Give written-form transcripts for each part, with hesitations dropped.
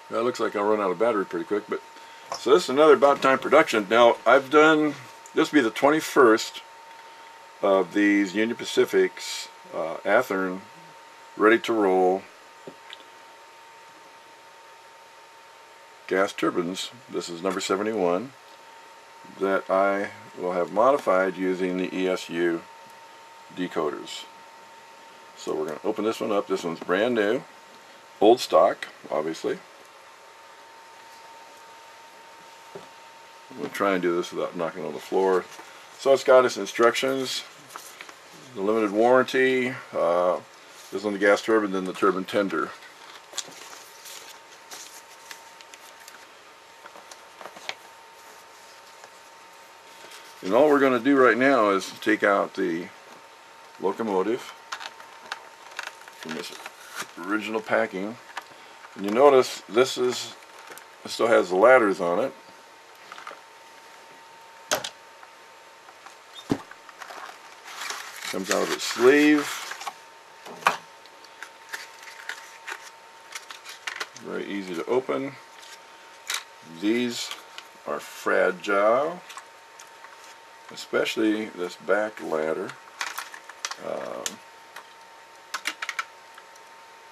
That looks like I'll run out of battery pretty quick, but so this is another About Time production. Now I've done, this will be the 21st of these Union Pacific's Athearn ready to roll gas turbines. This is number 71 that I will have modified using the ESU decoders. So we're going to open this one up. This one's brand new, old stock, obviously. I'm going to try and do this without knocking on the floor. So it's got its instructions, the limited warranty, this on the gas turbine, then the turbine tender. And all we're going to do right now is take out the locomotive from this original packing. And you notice it still has the ladders on it. Comes out of its sleeve. Very easy to open. These are fragile, especially this back ladder. I'm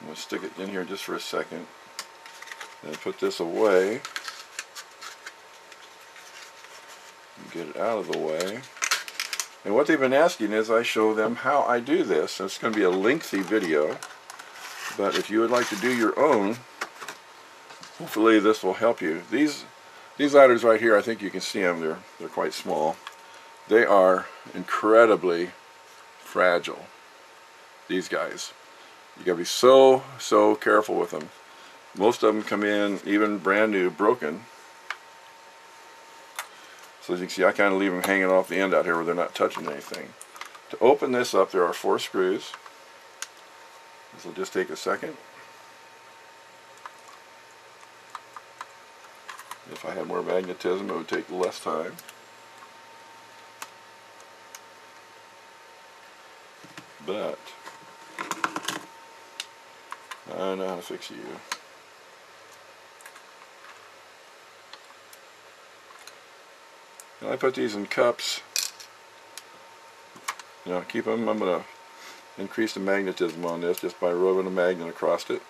going to stick it in here just for a second and put this away and get it out of the way. And what they've been asking is I show them how I do this. And it's going to be a lengthy video, but if you would like to do your own, hopefully this will help you. These ladders right here, I think you can see them, they're quite small. They are incredibly fragile, these guys. You gotta be so careful with them. Most of them come in even brand new, broken. So as you can see, I kind of leave them hanging off the end out here where they're not touching anything. To open this up, there are 4 screws. This will just take a second. If I had more magnetism, it would take less time. But I know how to fix you. And I put these in cups. You know, keep them. I'm going to increase the magnetism on this just by rubbing a magnet across it.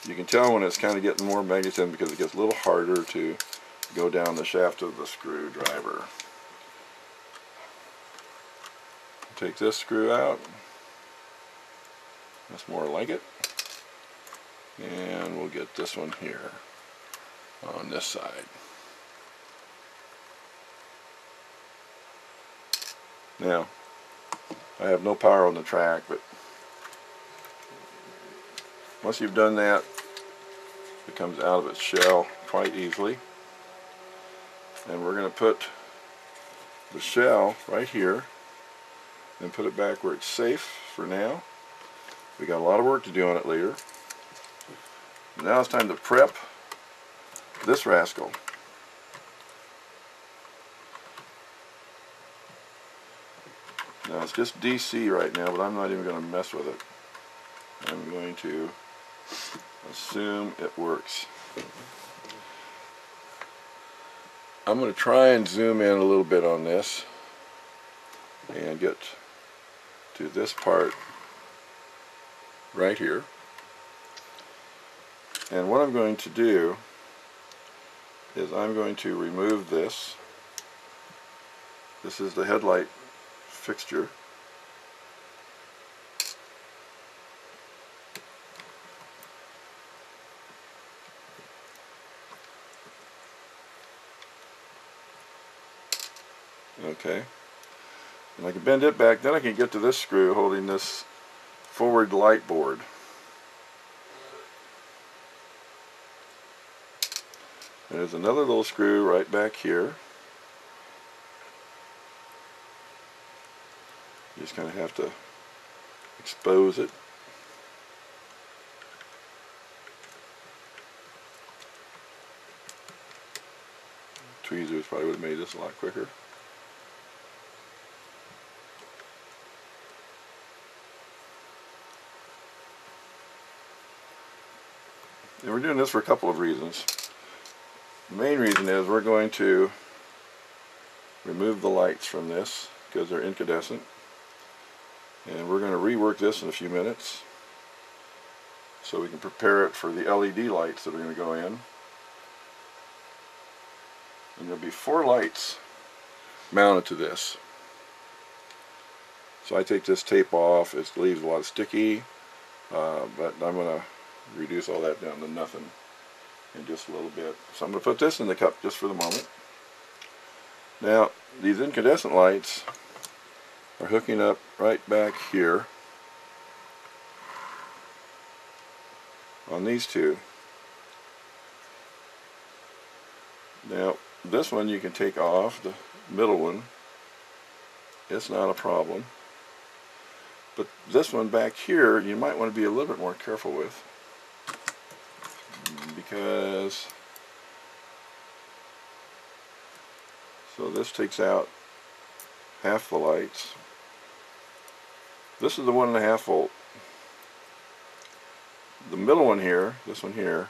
You can tell when it's kind of getting more magnetism because it gets a little harder to go down the shaft of the screwdriver. Take this screw out. That's more like it. And we'll get this one here on this side. Now, I have no power on the track, but once you've done that, it comes out of its shell quite easily. And we're going to put the shell right here and put it back where it's safe for now. We got a lot of work to do on it later. Now it's time to prep this rascal. Now it's just DC right now, but I'm not even going to mess with it. I'm going to assume it works. I'm going to try and zoom in a little bit on this and get to this part right here. And what I'm going to do is I'm going to remove this. This is the headlight fixture. Okay. And I can bend it back, then I can get to this screw holding this forward light board. There's another little screw right back here. You just kind of have to expose it. Tweezers probably would have made this a lot quicker. And we're doing this for a couple of reasons. The main reason is we're going to remove the lights from this because they're incandescent. And we're going to rework this in a few minutes so we can prepare it for the LED lights that are going to go in. And there'll be 4 lights mounted to this. So I take this tape off. It leaves a lot of sticky, but I'm going to reduce all that down to nothing in just a little bit. So I'm going to put this in the cup just for the moment. Now, these incandescent lights are hooking up right back here on these two. Now, this one you can take off, the middle one. It's not a problem. But this one back here, you might want to be a little bit more careful with, because so this takes out half the lights. This is the 1.5 volt. The middle one here, this one here,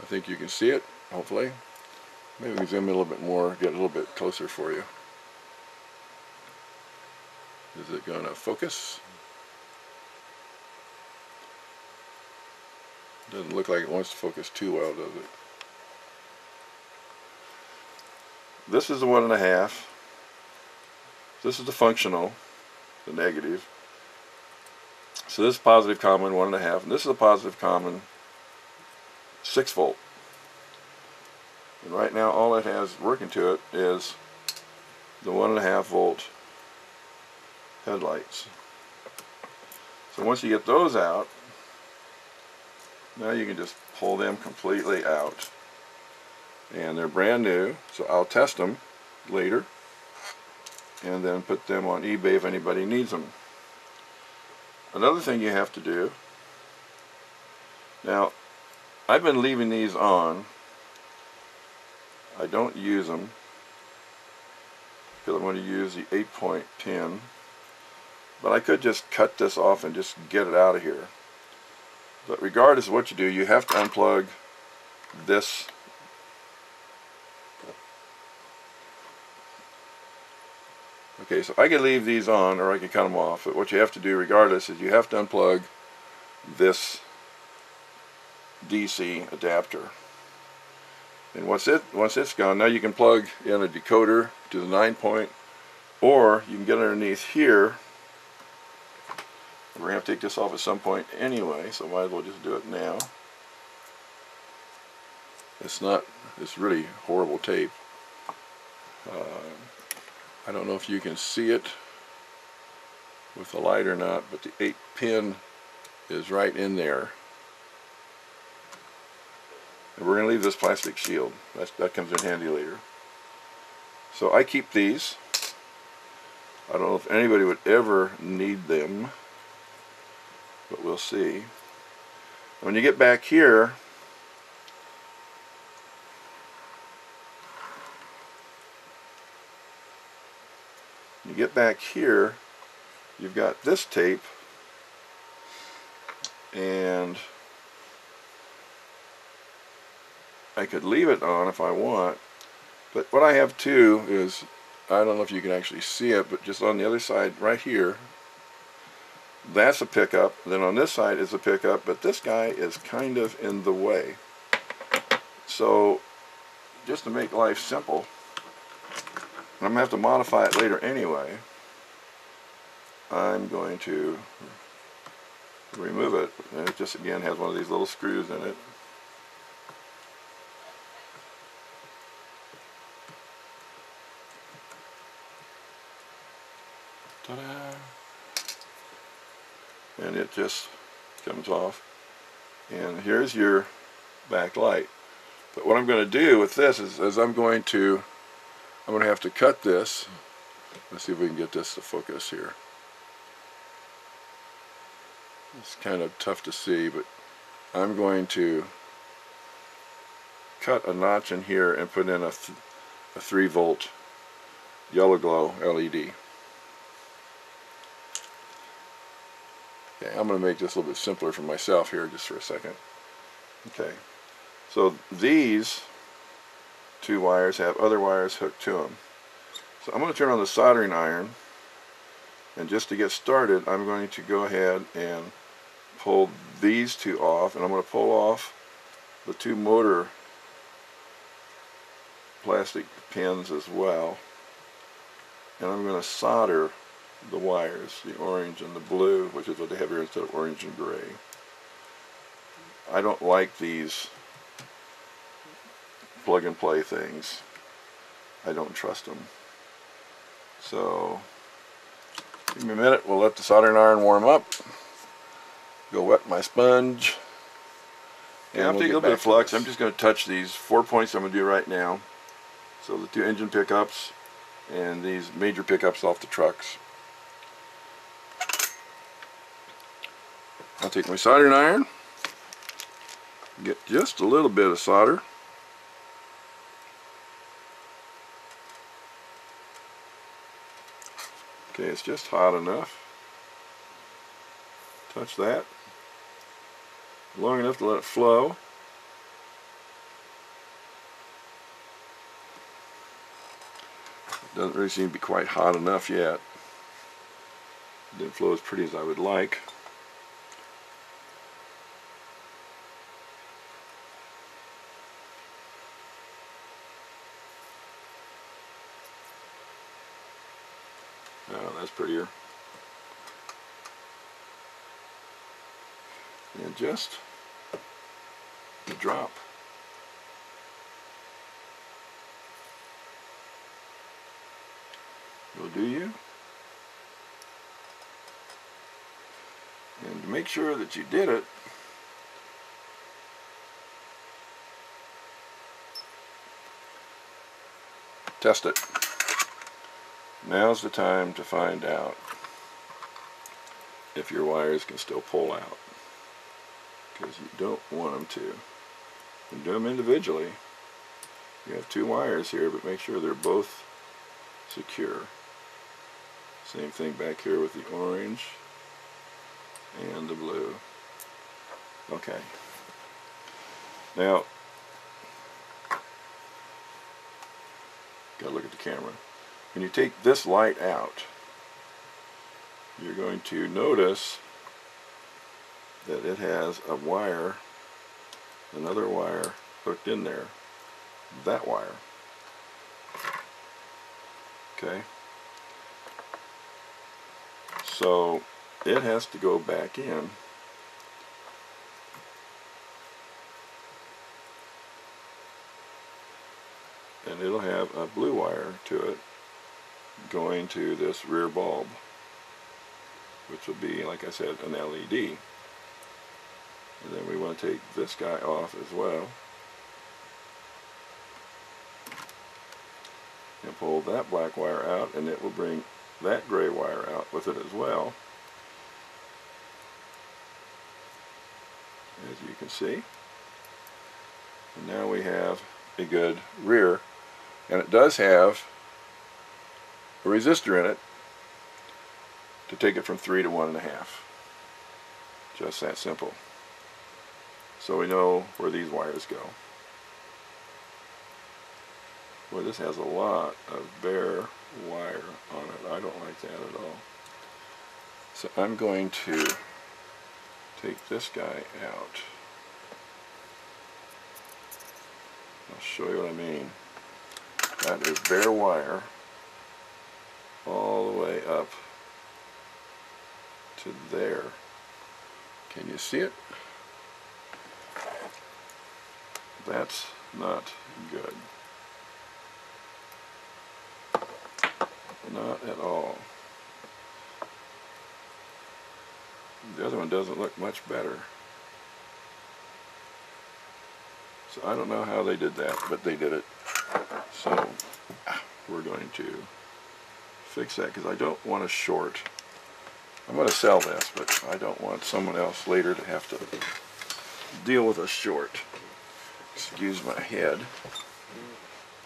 I think you can see it, hopefully. Maybe we can zoom in a little bit more, get a little bit closer for you. Is it going to focus? Doesn't look like it wants to focus too well, does it? This is the 1.5. This is the functional, the negative. So this is positive common 1.5, and this is a positive common 6 volt. And right now all it has working to it is the 1.5 volt headlights. So once you get those out, now you can just pull them completely out. And they're brand new, so I'll test them later and then put them on eBay if anybody needs them. Another thing you have to do, now I've been leaving these on. I don't use them because I'm going to use the 8-point pin, but I could just cut this off and just get it out of here. But regardless of what you do, you have to unplug this . Okay, so I can leave these on or I can cut them off, but what you have to do regardless is you have to unplug this DC adapter. And once it's gone, now you can plug in a decoder to the 9-point, or you can get underneath here. We're going to have to take this off at some point anyway, so might as well just do it now. It's really horrible tape. I don't know if you can see it with the light or not, but the 8-pin is right in there. And we're going to leave this plastic shield. That comes in handy later. So I keep these. I don't know if anybody would ever need them, but we'll see. When you get back here, you've got this tape, and I could leave it on if I want, but what I have too is, I don't know if you can actually see it, but just on the other side right here, that's a pickup. Then on this side is a pickup, but this guy is kind of in the way. So just to make life simple, I'm going to have to modify it later anyway. I'm going to remove it, and it just again has one of these little screws in it. Ta-da! And it just comes off. And here's your backlight. But what I'm going to do with this is I'm going to have to cut this. Let's see if we can get this to focus here. It's kind of tough to see, but I'm going to cut a notch in here and put in a 3-volt yellow glow LED. Okay, I'm going to make this a little bit simpler for myself here just for a second. Okay, so these two wires have other wires hooked to them. So I'm going to turn on the soldering iron, and just to get started I'm going to go ahead and pull these two off, and I'm going to pull off the two motor plastic pins as well, and I'm going to solder the wires, the orange and the blue, which is what they have here instead of orange and gray. I don't like these plug and play things. I don't trust them. So give me a minute, we'll let the soldering iron warm up. Go wet my sponge. And I'm taking a little bit of flux. I'm just going to touch these 4 points I'm going to do right now. So the two engine pickups and these major pickups off the trucks. I'll take my soldering iron, get just a little bit of solder. Okay, it's just hot enough. Touch that long enough to let it flow. Doesn't really seem to be quite hot enough yet. It didn't flow as pretty as I would like. Oh, that's prettier. And just a drop. Will do you. And to make sure that you did it, test it. Now's the time to find out if your wires can still pull out, because you don't want them to. You can do them individually. You have two wires here, but make sure they're both secure. Same thing back here with the orange and the blue. Okay. Now, gotta look at the camera. When you take this light out, you're going to notice that it has a wire, another wire hooked in there. That wire. Okay. So it has to go back in. And it'll have a blue wire to it going to this rear bulb, which will be, like I said, an LED. And then we want to take this guy off as well. And pull that black wire out, and it will bring that gray wire out with it as well. As you can see. And now we have a good rear. And it does have a resistor in it to take it from 3 to 1.5. Just that simple. So we know where these wires go. Boy, this has a lot of bare wire on it. I don't like that at all. So I'm going to take this guy out. I'll show you what I mean. That is bare wire all the way up to there. Can you see it? That's not good. Not at all. The other one doesn't look much better. So I don't know how they did that, but they did it. So we're going to fix that because I don't want to short. I'm going to sell this, but I don't want someone else later to have to deal with a short. Excuse my head,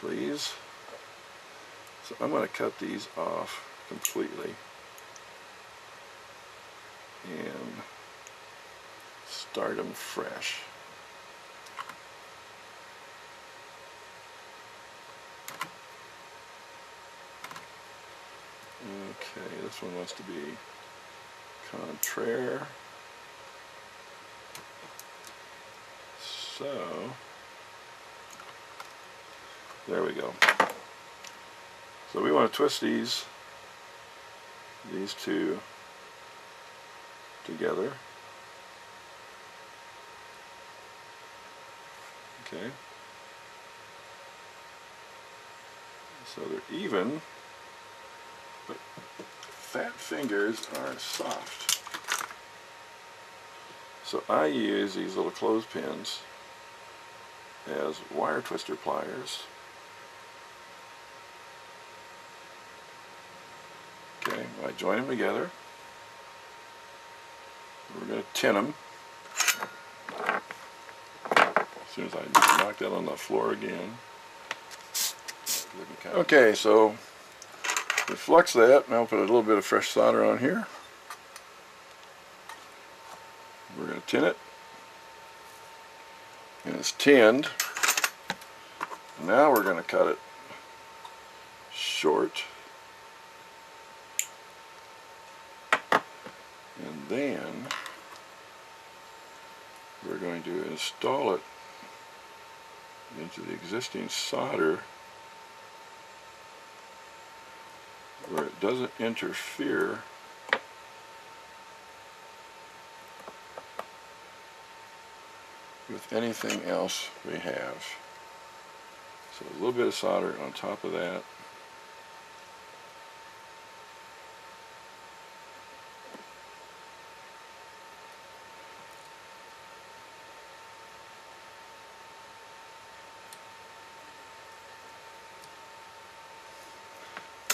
please. So I'm going to cut these off completely and start them fresh. Okay, this one wants to be contraire. So, there we go. So we want to twist these two together. Okay. So they're even, but fat fingers are soft. So I use these little clothespins as wire twister pliers. Okay, I join them together. We're going to tin them. As soon as I knock that on the floor again. Okay, so we flux that, and I'll put a little bit of fresh solder on here. We're going to tin it. And it's tinned. Now we're going to cut it short. And then we're going to install it into the existing solder where it doesn't interfere with anything else we have. So a little bit of solder on top of that.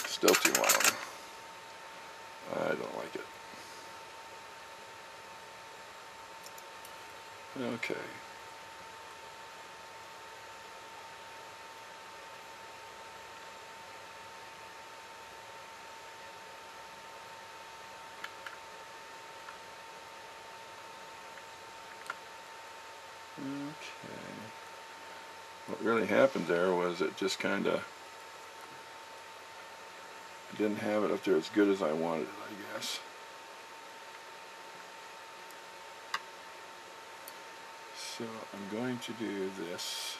Still too long. I don't like it. Okay. What really happened there was it just kind of didn't have it up there as good as I wanted it, I guess. So I'm going to do this.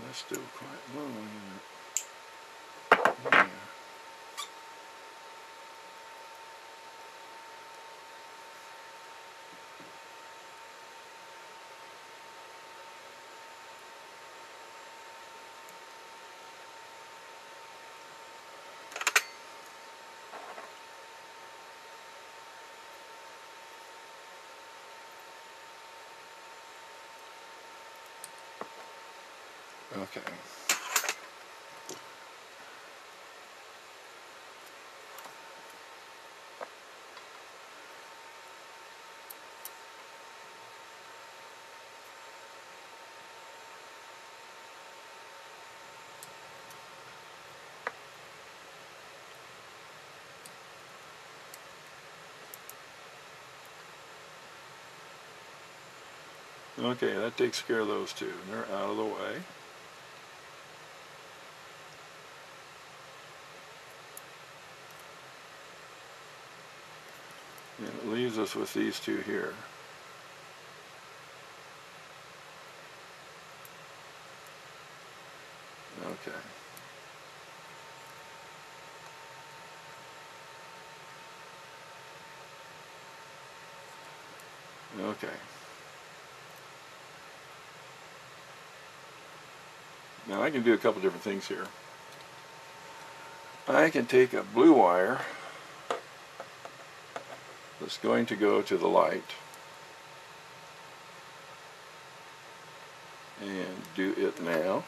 That's still quite low, isn't it? Yeah. Okay. Okay, that takes care of those two. They're out of the way. And it leaves us with these two here. Okay. Okay. Now I can do a couple different things here. I can take a blue wire that's going to go to the light and do it now.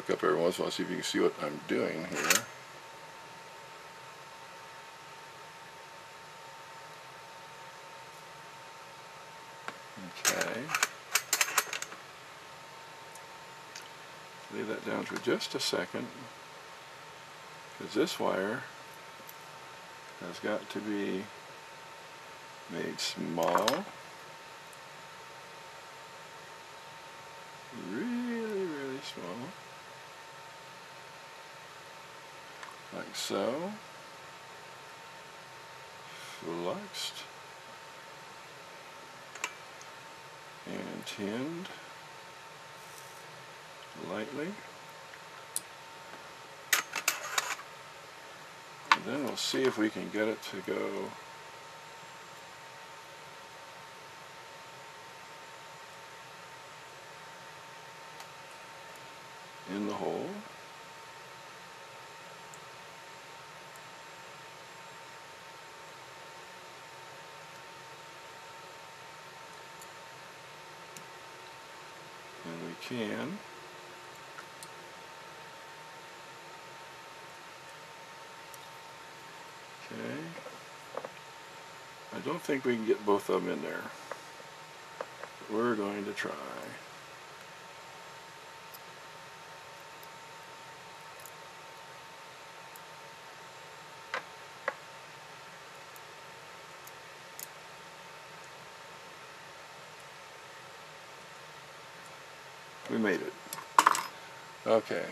look up every once in a while, see if you can see what I'm doing here. Okay. Leave that down for just a second, because this wire has got to be made small, really small, like so, fluxed and tinned lightly. And then we'll see if we can get it to go in the hole. And we can. Okay. I don't think we can get both of them in there. But we're going to try. We made it. Okay.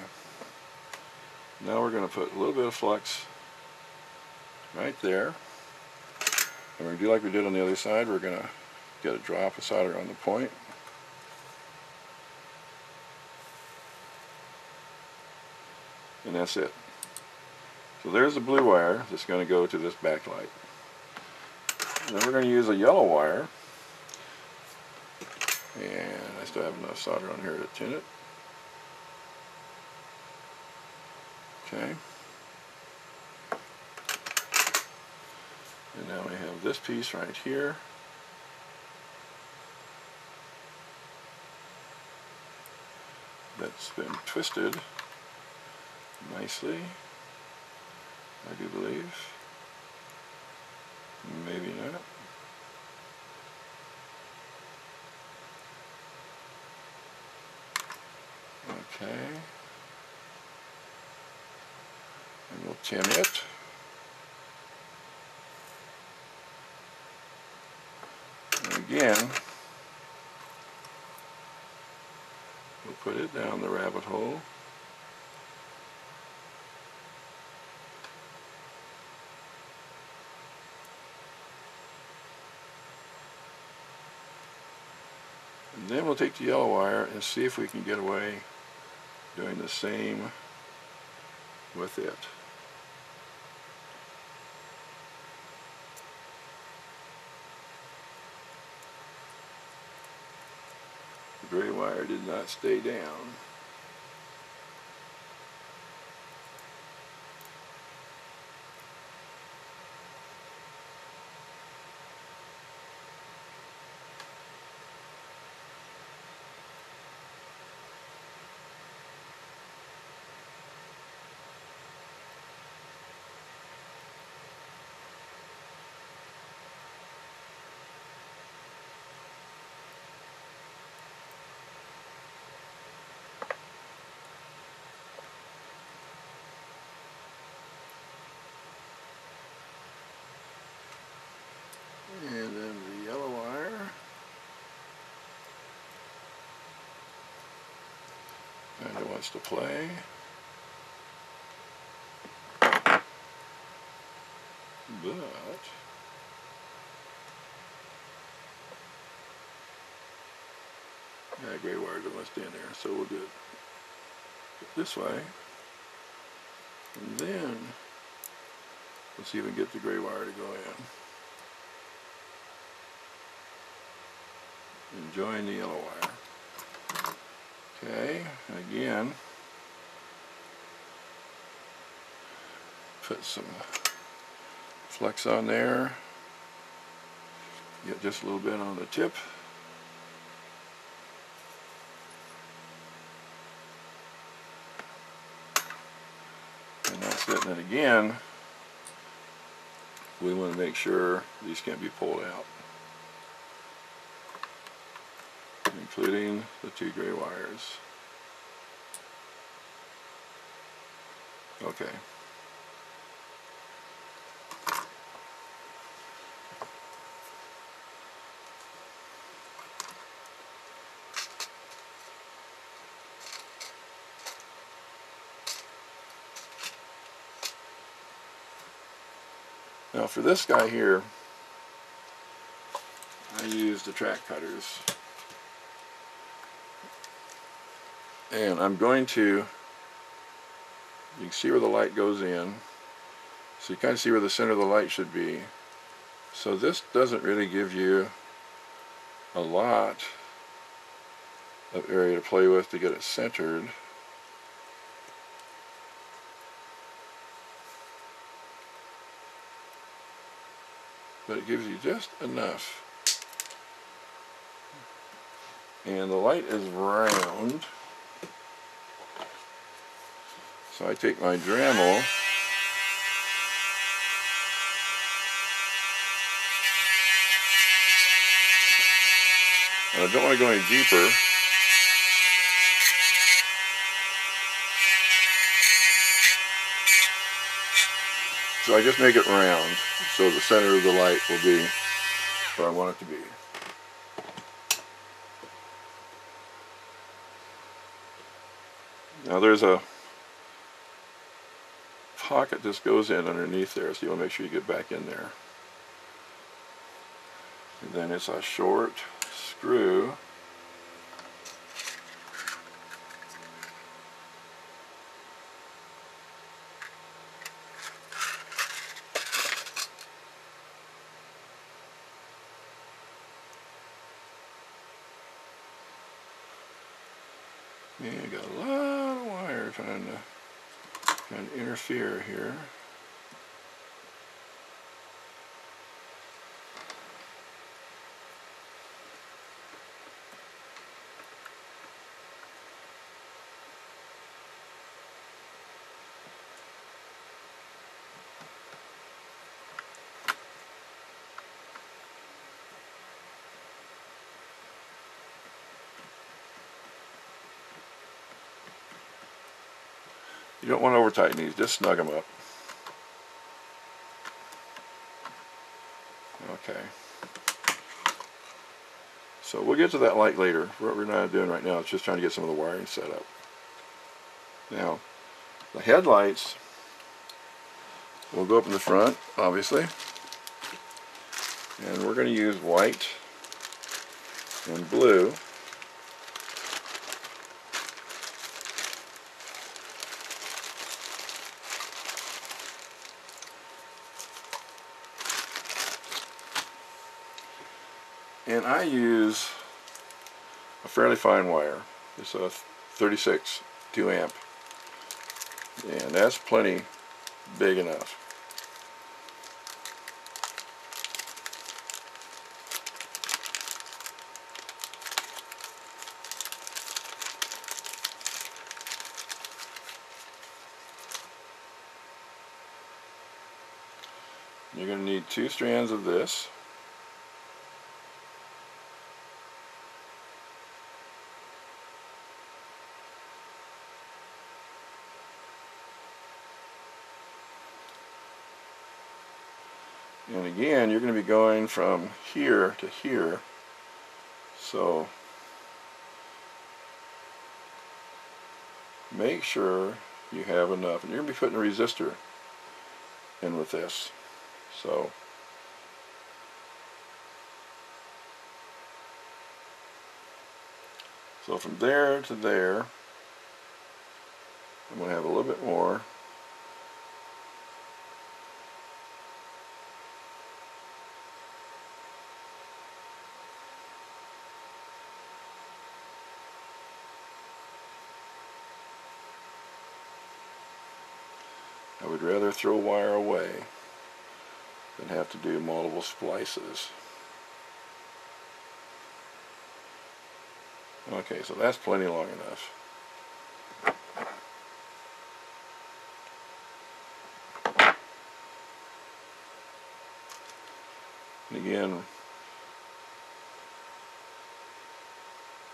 Now we're going to put a little bit of flux right there. And we're going to do like we did on the other side. We're going to get a drop of solder on the point. And that's it. So there's the blue wire that's going to go to this backlight. And then we're going to use a yellow wire. And I still have enough solder on here to tin it. Okay. And now we have this piece right here. That's been twisted nicely, I do believe. Maybe not. Okay. And we'll tin it. And again, we'll put it down the rabbit hole. And then we'll take the yellow wire and see if we can get away doing the same with it. The gray wire did not stay down. And then the yellow wire. And it wants to play. But that gray wire doesn't stay in there, so we'll do it this way. And then we'll see if we can get the gray wire to go in. And join the yellow wire. Okay, again, put some flux on there. Get just a little bit on the tip. And then again, we want to make sure these can't be pulled out, including the 2 gray wires. Okay. Now for this guy here, I use the track cutters. And I'm going to, you can see where the light goes in. So you kind of see where the center of the light should be. So this doesn't really give you a lot of area to play with to get it centered. But it gives you just enough. And the light is round. So I take my Dremel and I don't want to go any deeper. So I just make it round, so the center of the light will be where I want it to be. Now there's a pocket just goes in underneath there, so you want to make sure you get back in there. And then it's a short screw. Yeah, got a lot of wire trying to interfere here. You don't want to over tighten these, just snug them up. Okay. So we'll get to that light later. What we're not doing right now is just trying to get some of the wiring set up. Now, the headlights will go up in the front, obviously. And we're going to use white and blue. And I use a fairly fine wire. It's a 36 2 amp. And that's plenty big enough. You're going to need 2 strands of this. And again, you're going to be going from here to here. So make sure you have enough. And you're going to be putting a resistor in with this. So from there to there, I'm going to have a little bit more. I would rather throw wire away than have to do multiple splices. Okay, so that's plenty long enough. And again,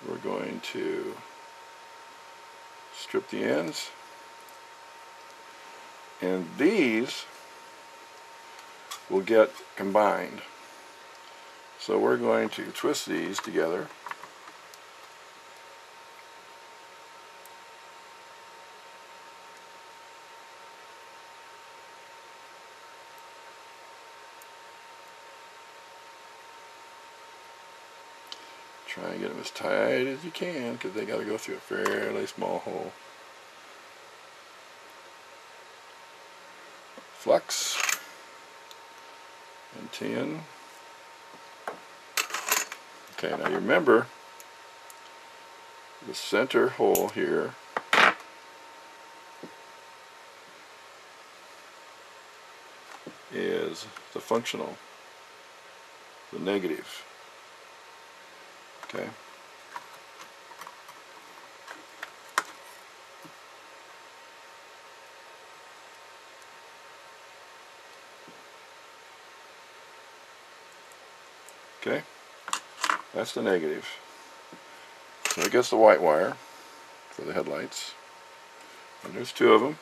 we're going to strip the ends, and these will get combined. So we're going to twist these together. Try and get them as tight as you can, because they got to go through a fairly small hole. Flux and 10. Okay, now you remember the center hole here is the functional, the negative. Okay. Okay, that's the negative. So I guess the white wire for the headlights. And there's two of them.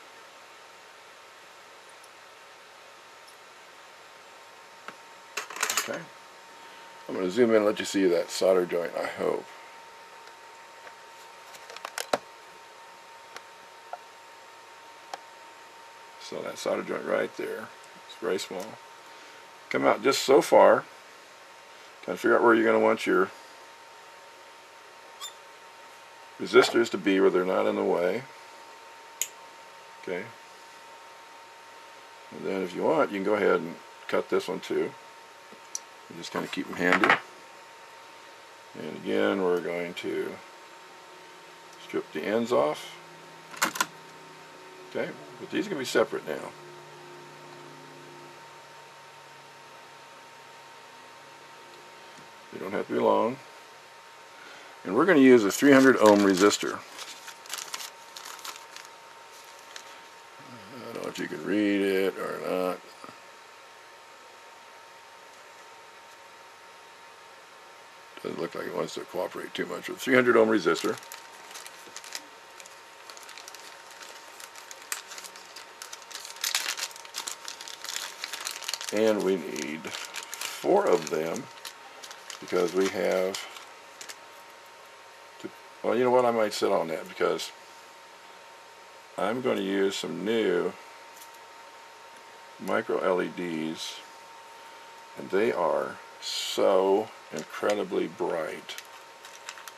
Okay. I'm going to zoom in and let you see that solder joint, I hope. So that solder joint right there, it's very small. Come out just so far. Kind of figure out where you're going to want your resistors to be, where they're not in the way. Okay. And then if you want, you can go ahead and cut this one too. You just kind of keep them handy. And again, we're going to strip the ends off. Okay, but these are going to be separate now. They don't have to be long. And we're going to use a 300 ohm resistor. I don't know if you can read it or not. Doesn't look like it wants to cooperate too much with 300 ohm resistor. And we need 4 of them, because we have to, well, you know what, I might sit on that, because I'm going to use some new micro LEDs, and they are so incredibly bright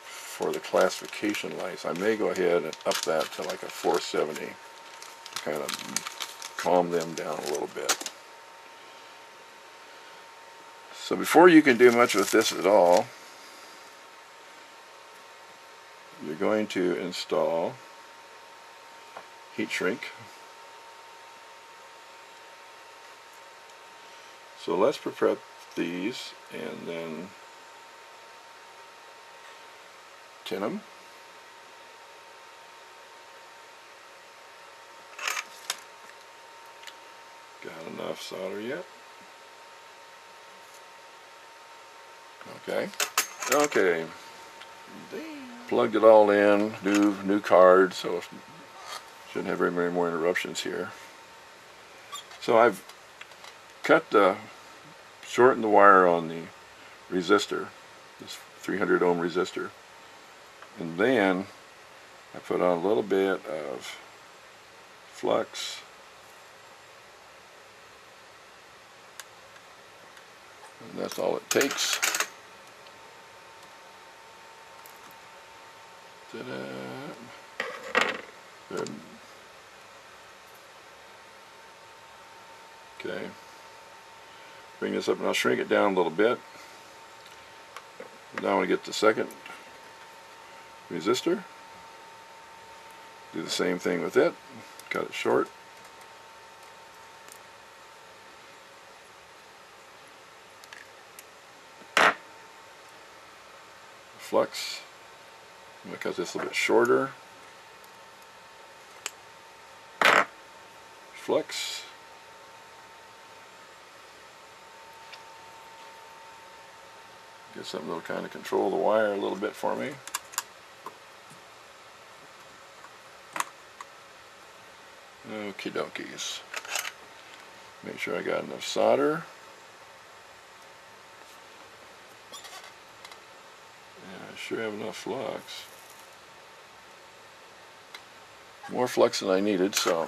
for the classification lights. I may go ahead and up that to like a 470 to kind of calm them down a little bit. So before you can do much with this at all, you're going to install heat shrink. So let's prep these and then tin them. Got enough solder yet? Okay. Okay. Plugged it all in. New card, so shouldn't have very many more interruptions here. So I've shortened the wire on the resistor, this 300 ohm resistor, and then I put on a little bit of flux. And that's all it takes. Ta-da. Good. Okay. Bring this up and I'll shrink it down a little bit. Now I want to get the second resistor. Do the same thing with it. Cut it short. Flux. I'm going to cut this a little bit shorter. Flux. Get something that'll kind of control the wire a little bit for me. Okie dokies. Make sure I got enough solder. Yeah, I sure have enough flux. More flux than I needed, so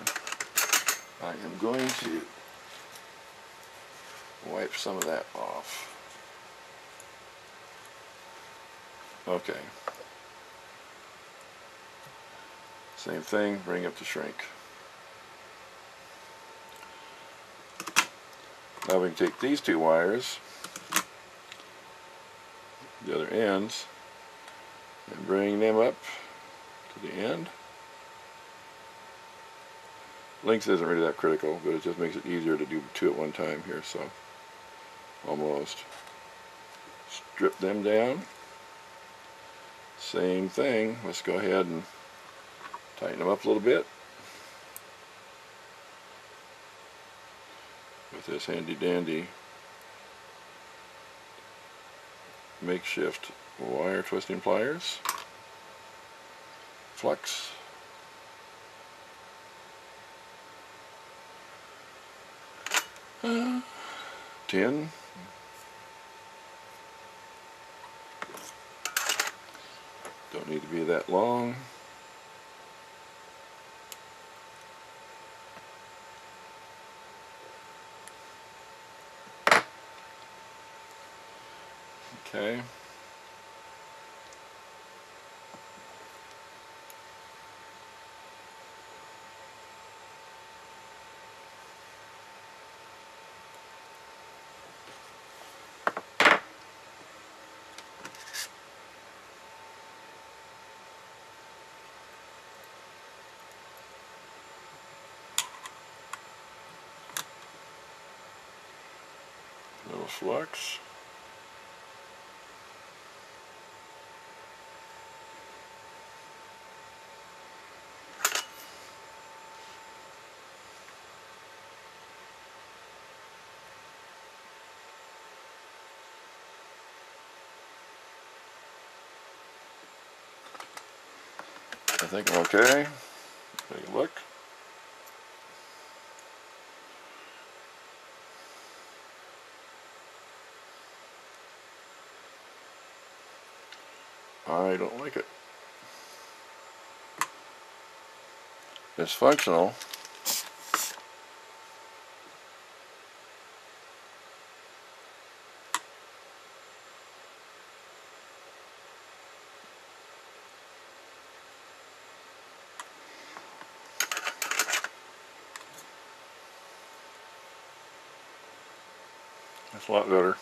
I am going to wipe some of that off. Okay. Same thing, bring up the shrink. Now we can take these two wires, the other ends, and bring them up to the end. Length isn't really that critical, but it just makes it easier to do two at one time here, so almost. Strip them down. Same thing, let's go ahead and tighten them up a little bit with this handy dandy makeshift wire twisting pliers. Flux. Tin. Don't need to be that long. Okay. Little flux. I think I'm okay. Take a look. I don't like it. It's functional. That's a lot better.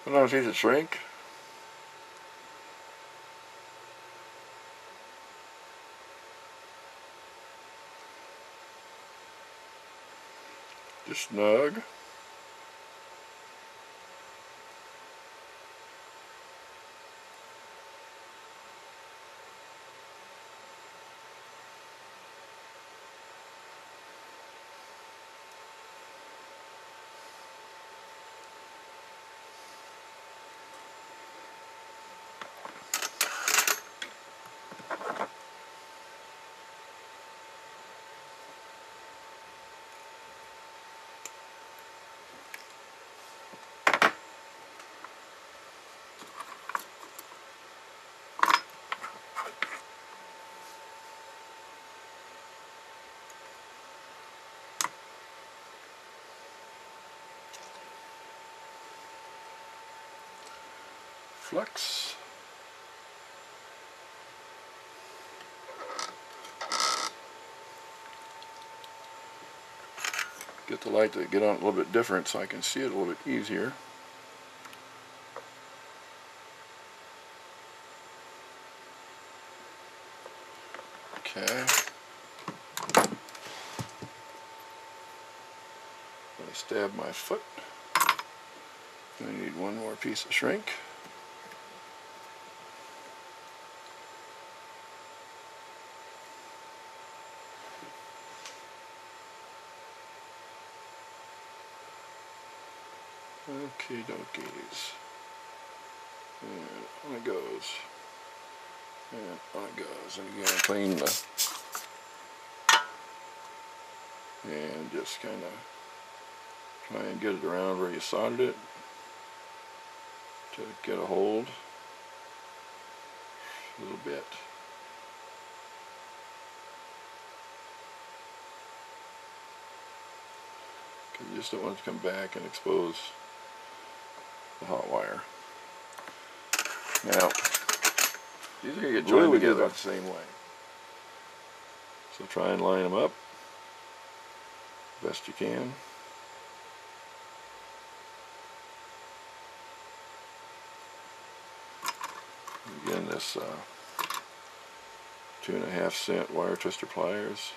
Sometimes these shrink. Just snug. Flux. Get the light to get on a little bit different so I can see it a little bit easier. Okay. I stab my foot. I need one more piece of shrink. Okie dokies. And on it goes. And on it goes. And again, clean the... And just kind of try and get it around where you soldered it to get a hold a little bit. Because you just don't want it to come back and expose the hot wire. Now, these are going to get joined together about the same way. So try and line them up best you can. Again, this 2.5 cent wire twister pliers.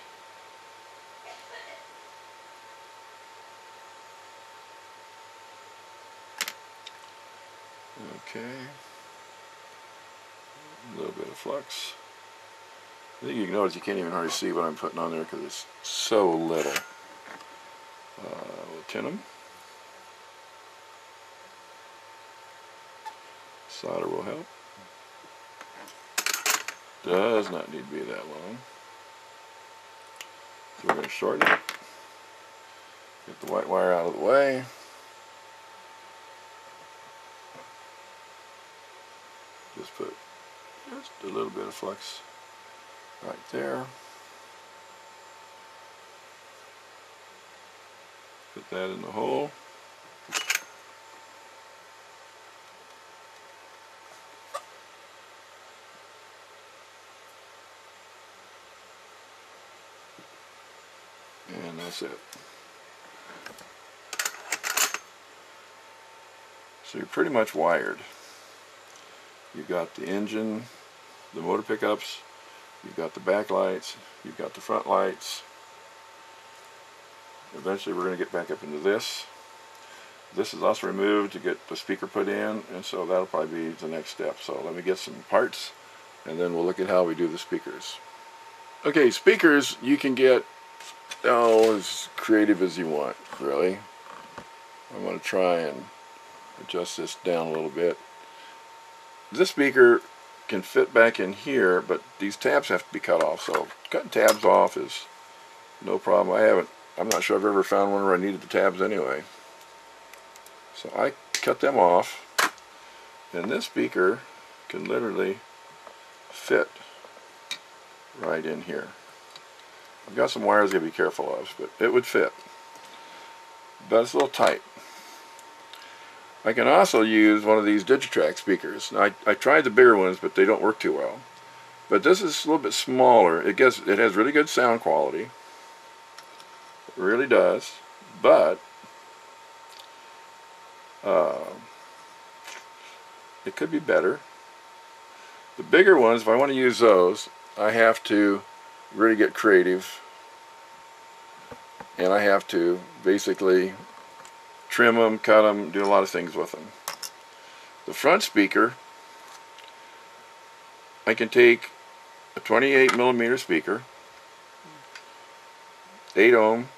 Okay, a little bit of flux. I think you can notice you can't even hardly see what I'm putting on there because it's so little. We'll tin them. Solder will help. Does not need to be that long. So we're going to shorten it. Get the white wire out of the way. Just put just a little bit of flux right there. Put that in the hole. And that's it. So you're pretty much wired. You've got the engine, the motor pickups, you've got the back lights, you've got the front lights. Eventually we're going to get back up into this. This is also removed to get the speaker put in, and so that'll probably be the next step. So let me get some parts and then we'll look at how we do the speakers. Okay, speakers you can get as creative as you want, really. I'm going to try and adjust this down a little bit. This speaker can fit back in here, but these tabs have to be cut off, so cutting tabs off is no problem. I'm not sure I've ever found one where I needed the tabs anyway. So I cut them off, and this speaker can literally fit right in here. I've got some wires I've got to be careful of, but it would fit. But it's a little tight. I can also use one of these Digitrax speakers. Now, I tried the bigger ones, but they don't work too well. But this is a little bit smaller. It has really good sound quality. It really does. But it could be better. The bigger ones, if I want to use those, I have to really get creative. And I have to basically trim them, cut them, do a lot of things with them. The front speaker, I can take a 28mm speaker, 8 ohm,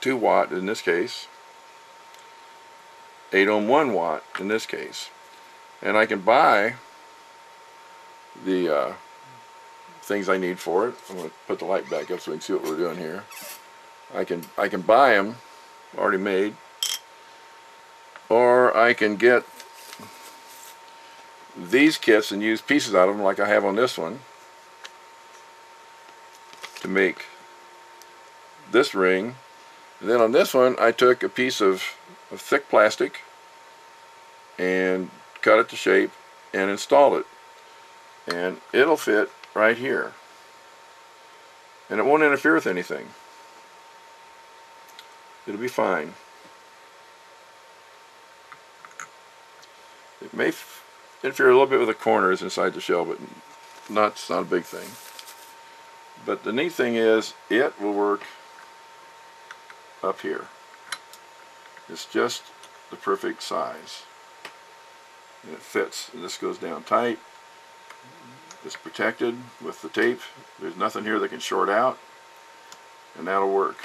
2 watt in this case, 8 ohm, 1 watt in this case, and I can buy the things I need for it. I'm going to put the light back up so we can see what we're doing here. I can buy them already made, or I can get these kits and use pieces out of them like I have on this one to make this ring. And then on this one I took a piece of thick plastic and cut it to shape and installed it, and it'll fit right here and it won't interfere with anything. It'll be fine. It may interfere a little bit with the corners inside the shell, but it's not a big thing. But the neat thing is, it will work up here. It's just the perfect size. And it fits. And this goes down tight. It's protected with the tape. There's nothing here that can short out. And that'll work.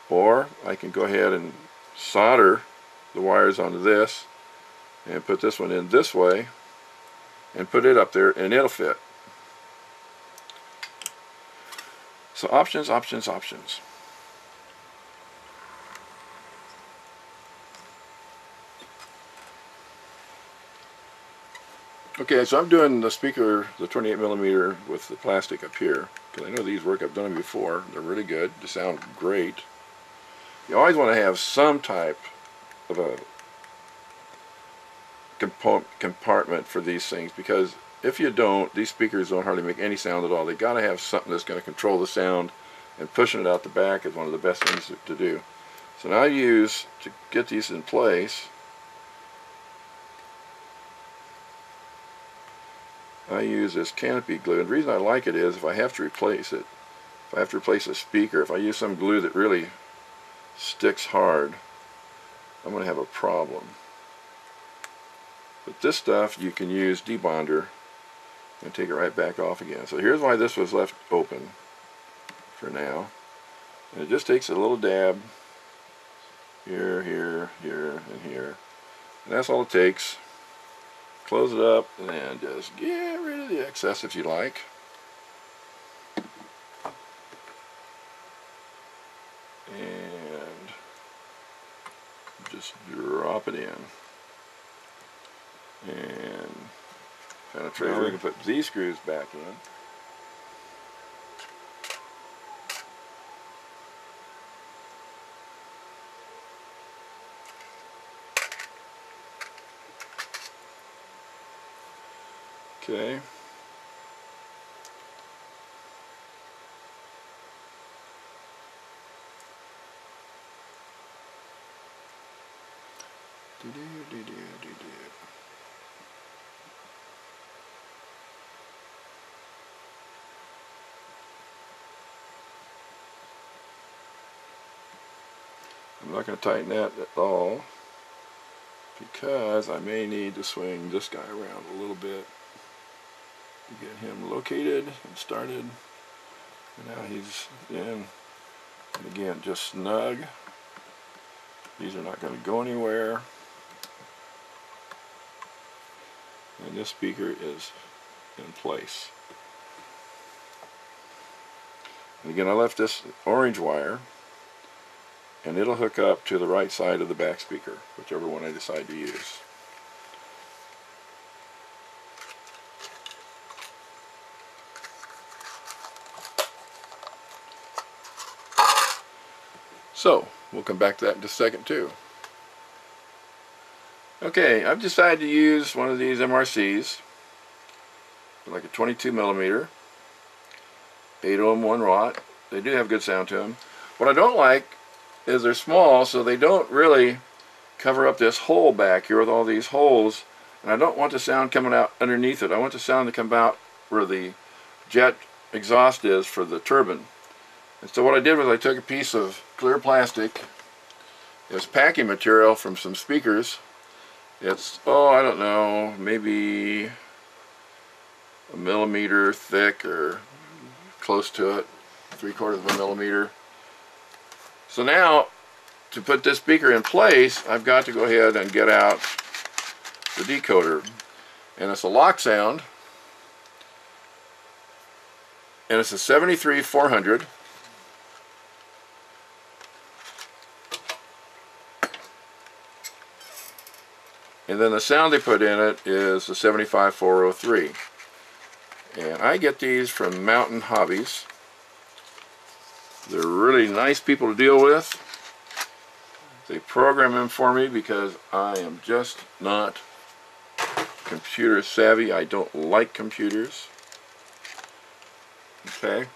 Or I can go ahead and solder the wires onto this and put this one in this way and put it up there, and it'll fit. So options, options, options. Okay, so I'm doing the speaker, the 28mm with the plastic up here, because I know these work. I've done them before. They're really good. They sound great. You always want to have some type of a compartment for these things, because if you don't, these speakers don't hardly make any sound at all. They got to have something that's going to control the sound, and pushing it out the back is one of the best things to do. So now I use, to get these in place, I use this Canopy glue. And the reason I like it is if I have to replace it, if I have to replace a speaker, if I use some glue that really sticks hard, I'm going to have a problem. But this stuff you can use debonder and take it right back off again. So here's why this was left open for now. And it just takes a little dab here, here, here, and here. And that's all it takes. Close it up and then just get rid of the excess if you like. And just drop it in. And penetrate. Now we can put these screws back in. Okay. I'm not going to tighten that at all, because I may need to swing this guy around a little bit to get him located and started. And now he's in, and again, just snug. These are not going to go anywhere. And this speaker is in place. And again, I left this orange wire, and it'll hook up to the right side of the back speaker, whichever one I decide to use. So, we'll come back to that in just a second too. Okay, I've decided to use one of these MRCs, like a 22mm, 8 ohm 1 watt. They do have good sound to them. What I don't like is they're small, so they don't really cover up this hole back here with all these holes, and I don't want the sound coming out underneath it. I want the sound to come out where the jet exhaust is for the turbine. And so what I did was I took a piece of clear plastic. It's packing material from some speakers. It's, oh, I don't know, maybe a millimeter thick or close to it, 3/4 of a millimeter. So now, to put this speaker in place, I've got to go ahead and get out the decoder. And it's a Loksound, and it's a 73-400. And then the sound they put in it is the 75-403. And I get these from Mountain Hobbies. They're really nice people to deal with. They program them for me because I am just not computer savvy. I don't like computers. Okay.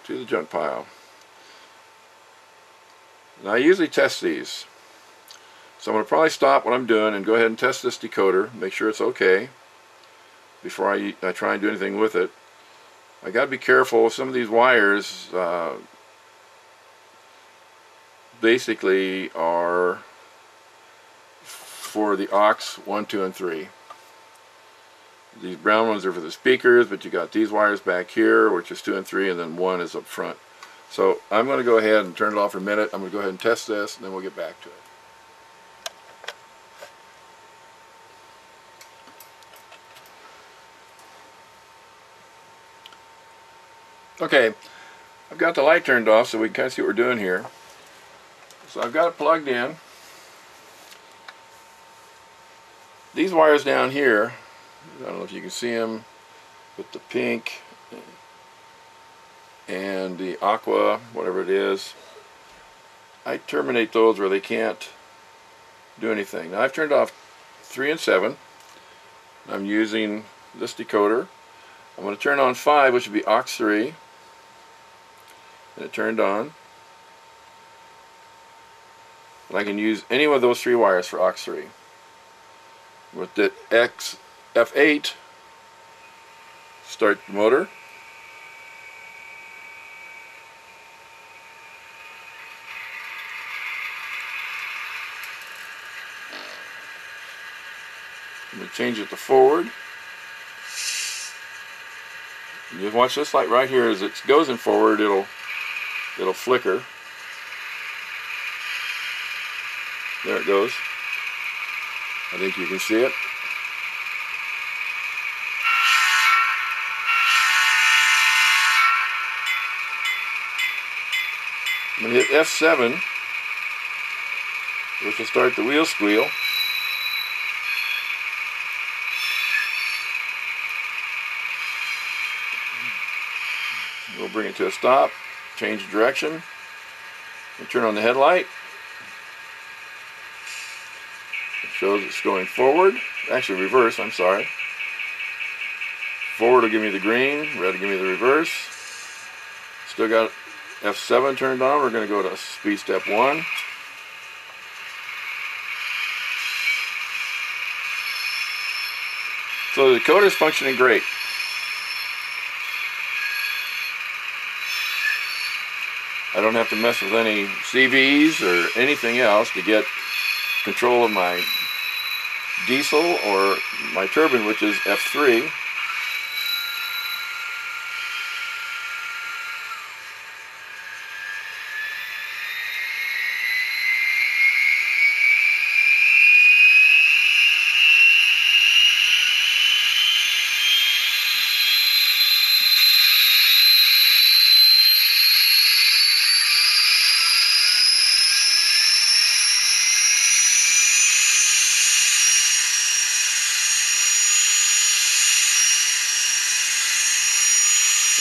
To the junk pile. Now I usually test these. So I'm going to probably stop what I'm doing and go ahead and test this decoder, make sure it's okay. before I try and do anything with it. I got to be careful. Some of these wires basically are for the aux 1, 2, and 3. These brown ones are for the speakers, but you got these wires back here, which is 2 and 3, and then 1 is up front. So I'm going to go ahead and turn it off for a minute. I'm going to go ahead and test this, and then we'll get back to it. Okay, I've got the light turned off so we can kind of see what we're doing here. So I've got it plugged in. These wires down here, I don't know if you can see them, with the pink and the aqua, whatever it is, I terminate those where they can't do anything. Now I've turned off 3 and 7. I'm using this decoder. I'm going to turn on 5, which would be aux 3. And it turned on. And I can use any of those 3 wires for aux 3. With the F8, start the motor. I'm going to change it to forward. And just watch this light right here. As it goes in forward, it'll flicker. There it goes. I think you can see it. I'm going to hit F7, which will start the wheel squeal. We'll bring it to a stop, change direction, and turn on the headlight. It shows it's going forward, actually reverse, I'm sorry. Forward will give me the green, red will give me the reverse. Still got F7 turned on. We're going to go to speed step 1. So the decoder is functioning great. I don't have to mess with any CVs or anything else to get control of my diesel or my turbine, which is F3.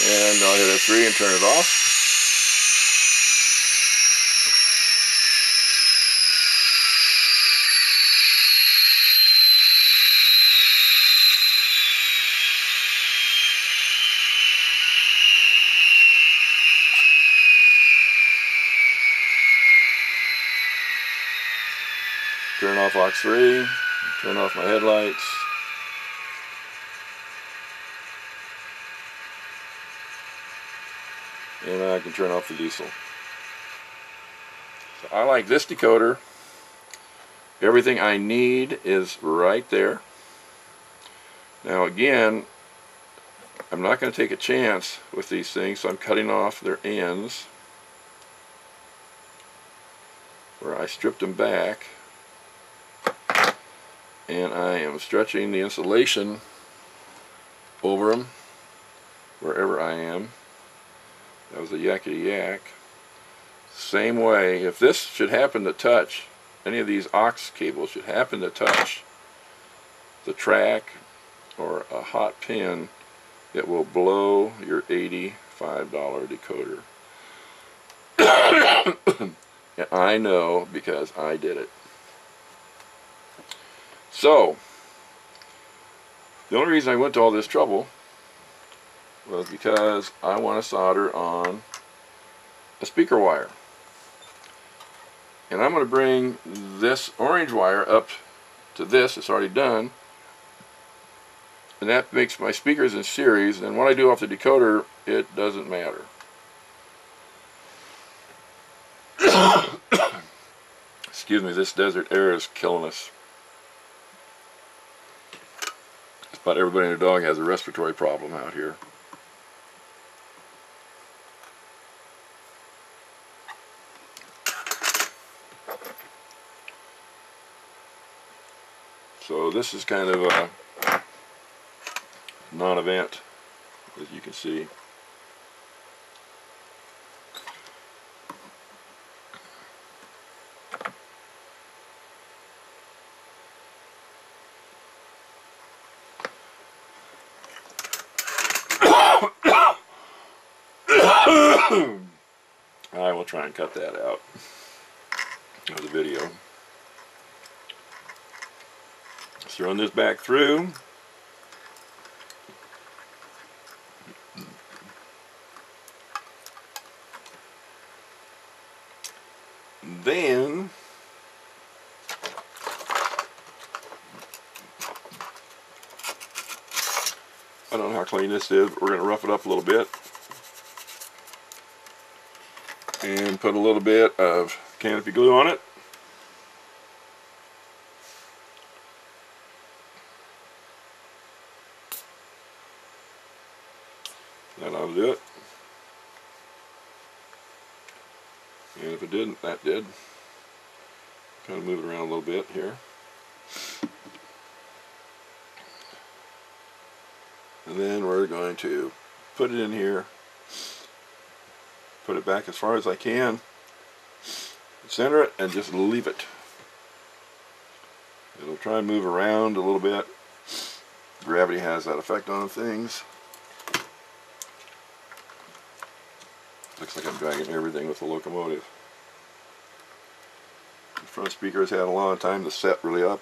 And I'll hit F3 and turn it off. Turn off aux 3, turn off my headlights. And I can turn off the diesel. So I like this decoder. Everything I need is right there. Now again, I'm not going to take a chance with these things, so I'm cutting off their ends where I stripped them back, and I am stretching the insulation over them wherever I am. That was a yakety yak. Same way, if this should happen to touch, any of these aux cables should happen to touch the track or a hot pin, it will blow your $85 decoder. And I know because I did it. So, the only reason I went to all this trouble was because I want to solder on a speaker wire. And I'm going to bring this orange wire up to this, it's already done, and that makes my speakers in series, and what I do off the decoder, it doesn't matter. Excuse me, this desert air is killing us. Just about everybody and their dog has a respiratory problem out here. So this is kind of a non-event, as you can see. I will try and cut that out of the video. Just run this back through. Then I don't know how clean this is, but we're going to rough it up a little bit and put a little bit of Canopy glue on it. That ought to do it. And if it didn't, that did. Kind of move it around a little bit here. And then we're going to put it in here, put it back as far as I can, center it, and just leave it. It'll try and move around a little bit. Gravity has that effect on things. Looks like I'm dragging everything with the Locomotive. The front speakers had a lot of time to set really up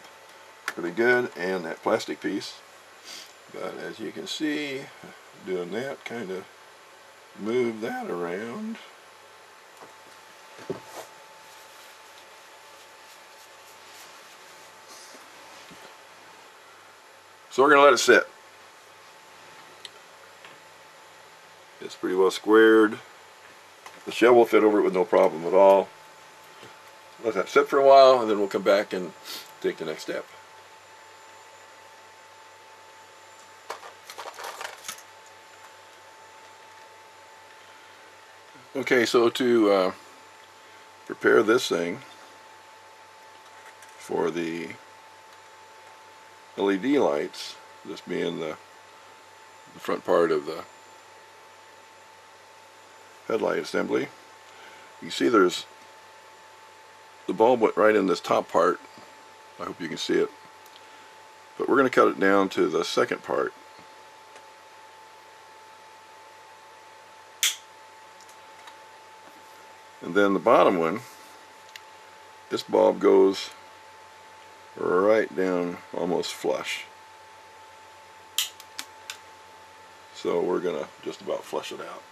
pretty good, and that plastic piece. But as you can see, doing that kind of move that around. So we're going to let it sit. It's pretty well squared. The shell will fit over it with no problem at all. Let that sit for a while, and then we'll come back and take the next step. Okay, so to prepare this thing for the LED lights, this being the front part of the headlight assembly, you see there's the bulb went right in this top part. I hope you can see it, but we're going to cut it down to the second part. And then the bottom one, this bulb goes right down almost flush. So we're going to just about flush it out.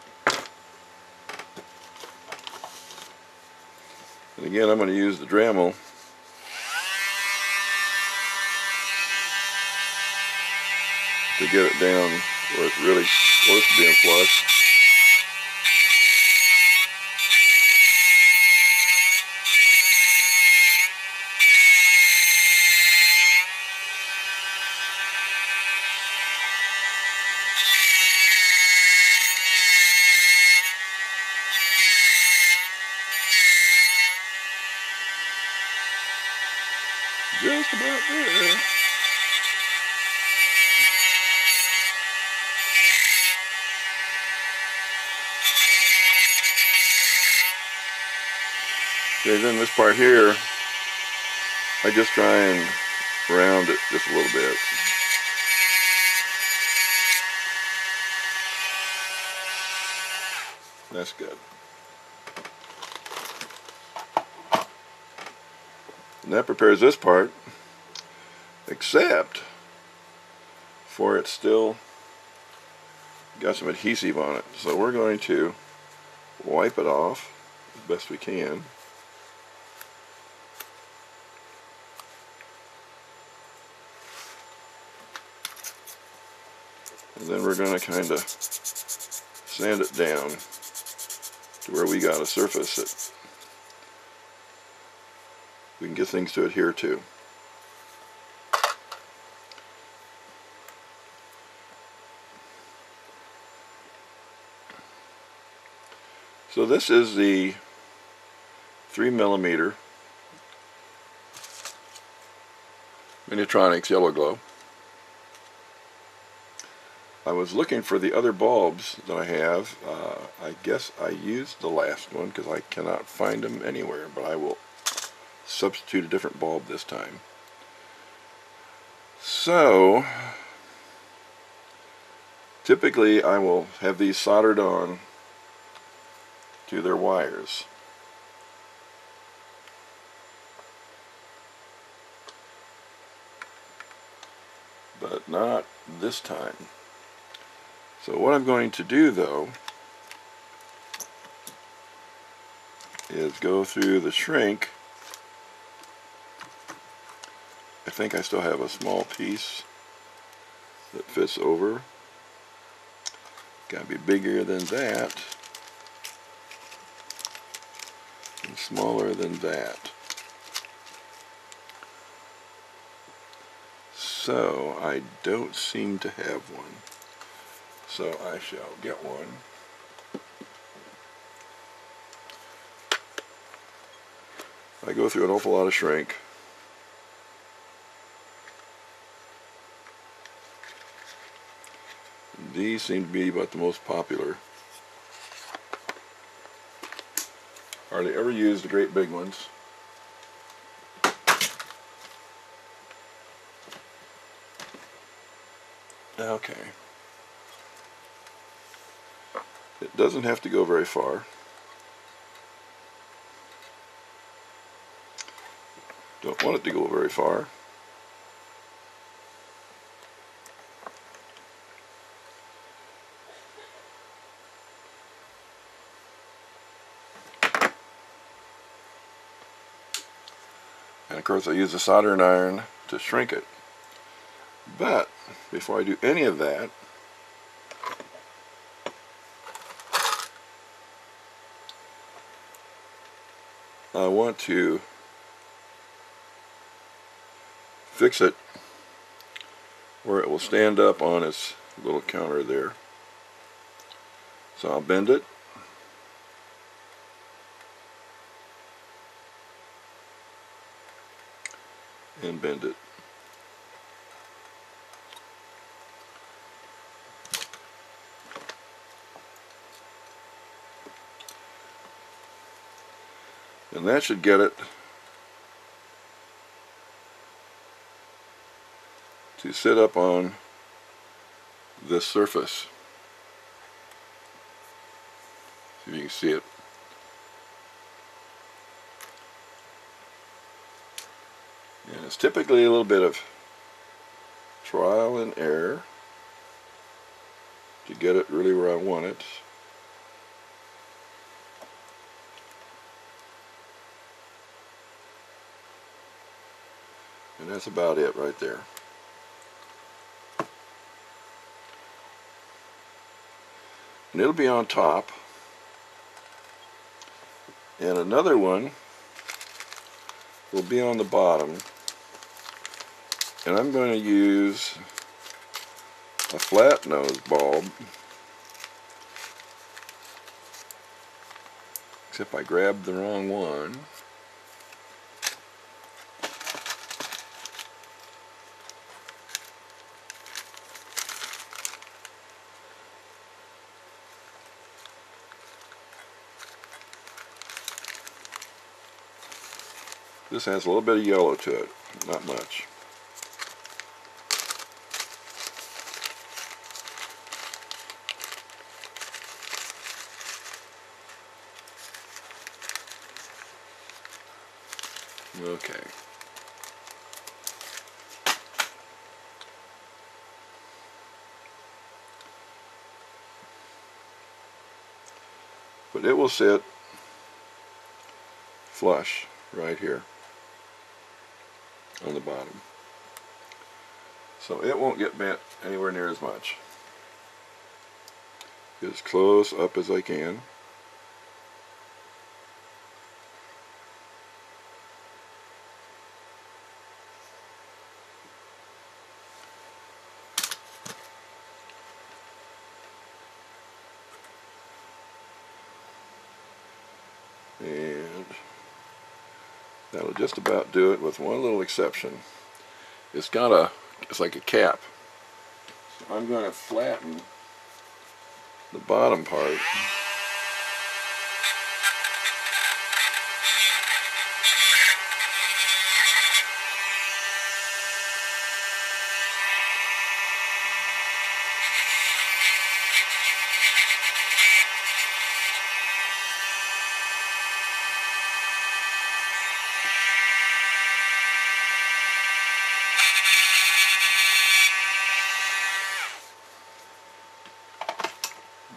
And again, I'm going to use the Dremel to get it down where it's really close to being flush. Just about there. Okay, then this part here, I just try and round it just a little bit. That's good. And that prepares this part, except for it's still got some adhesive on it. So we're going to wipe it off as best we can. And then we're going to kind of sand it down to where we got a surface that we can get things to adhere to. So this is the 3mm Minitronics Yellow Glow. I was looking for the other bulbs that I have. I guess I used the last one because I cannot find them anywhere, but I will substitute a different bulb this time. So typically I will have these soldered on to their wires. But not this time. So what I'm going to do though is go through the shrink. I think I still have a small piece that fits over. Gotta be bigger than that and smaller than that. So I don't seem to have one. So I shall get one. I go through an awful lot of shrink. These seem to be about the most popular. Hardly ever use the great big ones. Okay. It doesn't have to go very far. Don't want it to go very far. And of course I use a soldering iron to shrink it. But before I do any of that, I want to fix it where it will stand up on its little counter there. So I'll bend it. And bend it. And that should get it to sit up on this surface. See if you can see it. And it's typically a little bit of trial and error to get it really where I want it. And that's about it right there. And it'll be on top. And another one will be on the bottom. And I'm going to use a flat nose bulb. Except I grabbed the wrong one. This has a little bit of yellow to it, not much. Okay. But it will sit flush right here on the bottom. So it won't get bent anywhere near as much. Get as close up as I can. And that'll just about do it, with one little exception. It's like a cap. So I'm going to flatten the bottom part.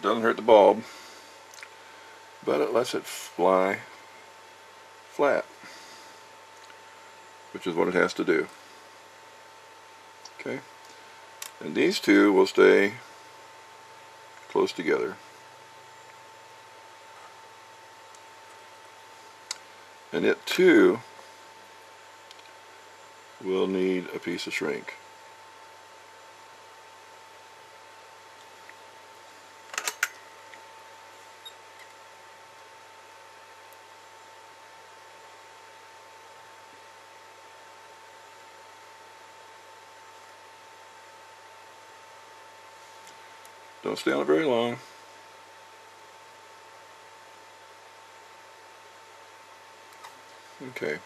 Doesn't hurt the bulb, but it lets it fly flat, which is what it has to do. Okay, and these two will stay close together. And it too will need a piece of shrink. Don't stay on it very long. Okay.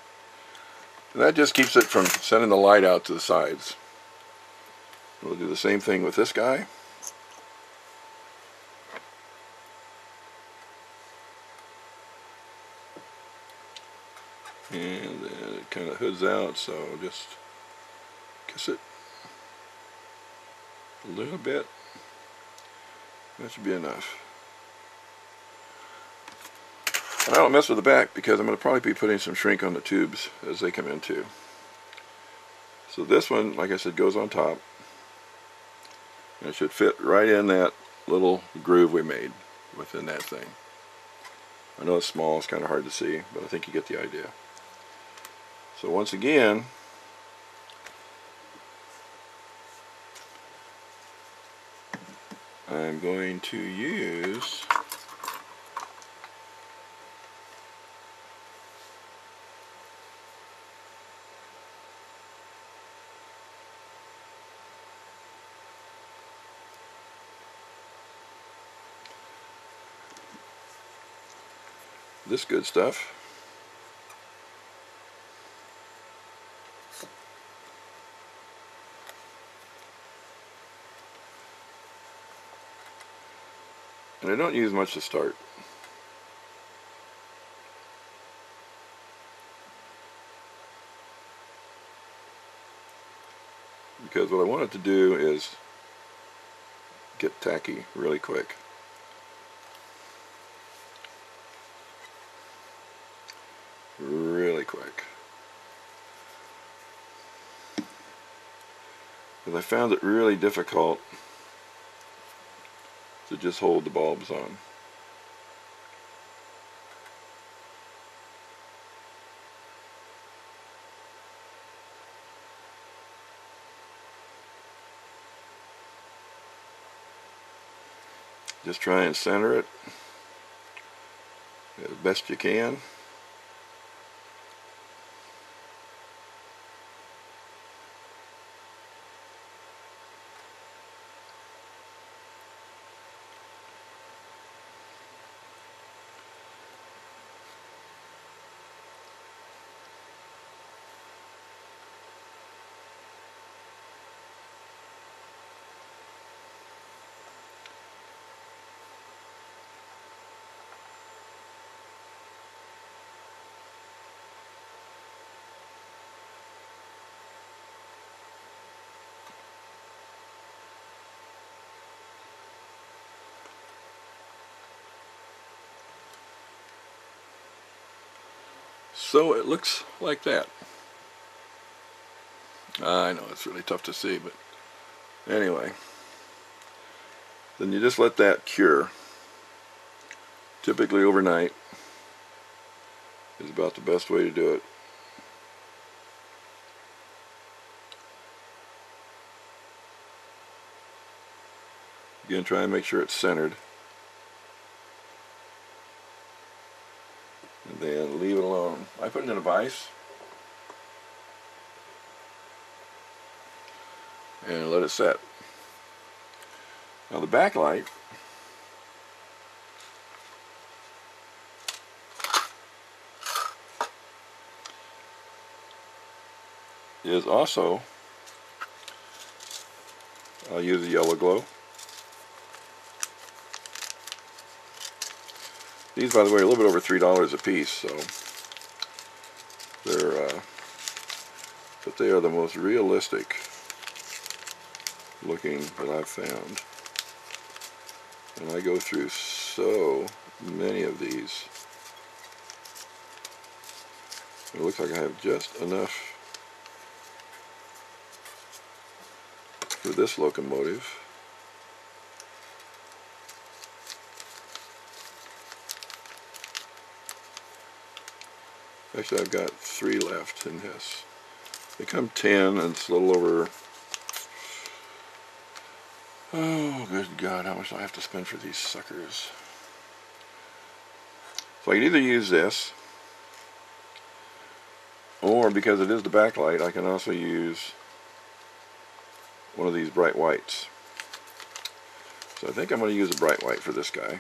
And that just keeps it from sending the light out to the sides. We'll do the same thing with this guy. And then it kind of hoods out, so just kiss it a little bit. That should be enough. And I don't mess with the back because I'm going to probably be putting some shrink on the tubes as they come in too. So this one, like I said, goes on top. And it should fit right in that little groove we made within that thing. I know it's small, it's kind of hard to see, but I think you get the idea. So once again, I'm going to use this good stuff. And I don't use much to start. Because what I want it to do is get tacky really quick. Really quick. Because I found it really difficult to just hold the bulbs on. Just try and center it as best you can. So it looks like that. I know it's really tough to see, but anyway. Then you just let that cure. Typically overnight is about the best way to do it. Again, try and make sure it's centered. And then leave it alone. I put it in a vise and let it set. Now the backlight is also, I'll use a yellow glow. These, by the way, are a little bit over $3 a piece, so they're, but they are the most realistic looking that I've found. And I go through so many of these. It looks like I have just enough for this locomotive. Actually, I've got 3 left in this. They come 10, and it's a little over. Oh, good God, how much do I have to spend for these suckers? So I can either use this, or because it is the backlight, I can also use one of these bright whites. So I think I'm going to use a bright white for this guy.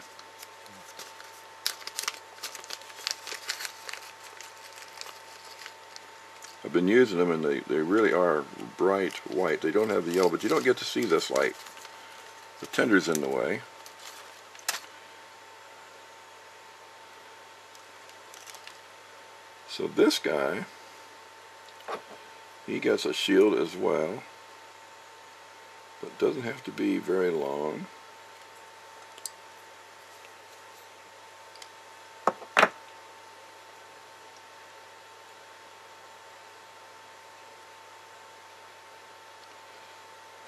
I've been using them, and they really are bright white. They don't have the yellow, but you don't get to see this light. The tender's in the way. So this guy, he gets a shield as well, but doesn't have to be very long.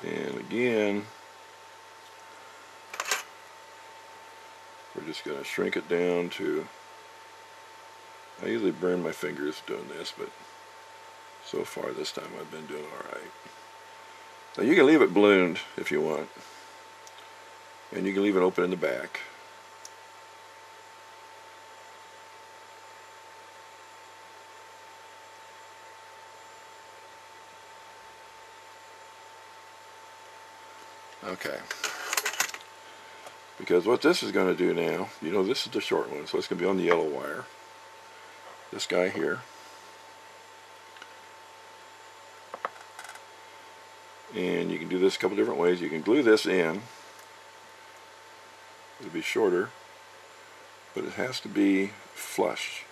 And again, we're just going to shrink it down to, I usually burn my fingers doing this, but so far this time I've been doing alright. Now you can leave it ballooned if you want, and you can leave it open in the back. Okay, because what this is going to do now, you know, this is the short one, so it's going to be on the yellow wire. This guy here. And you can do this a couple different ways. You can glue this in. It'll be shorter, but it has to be flush.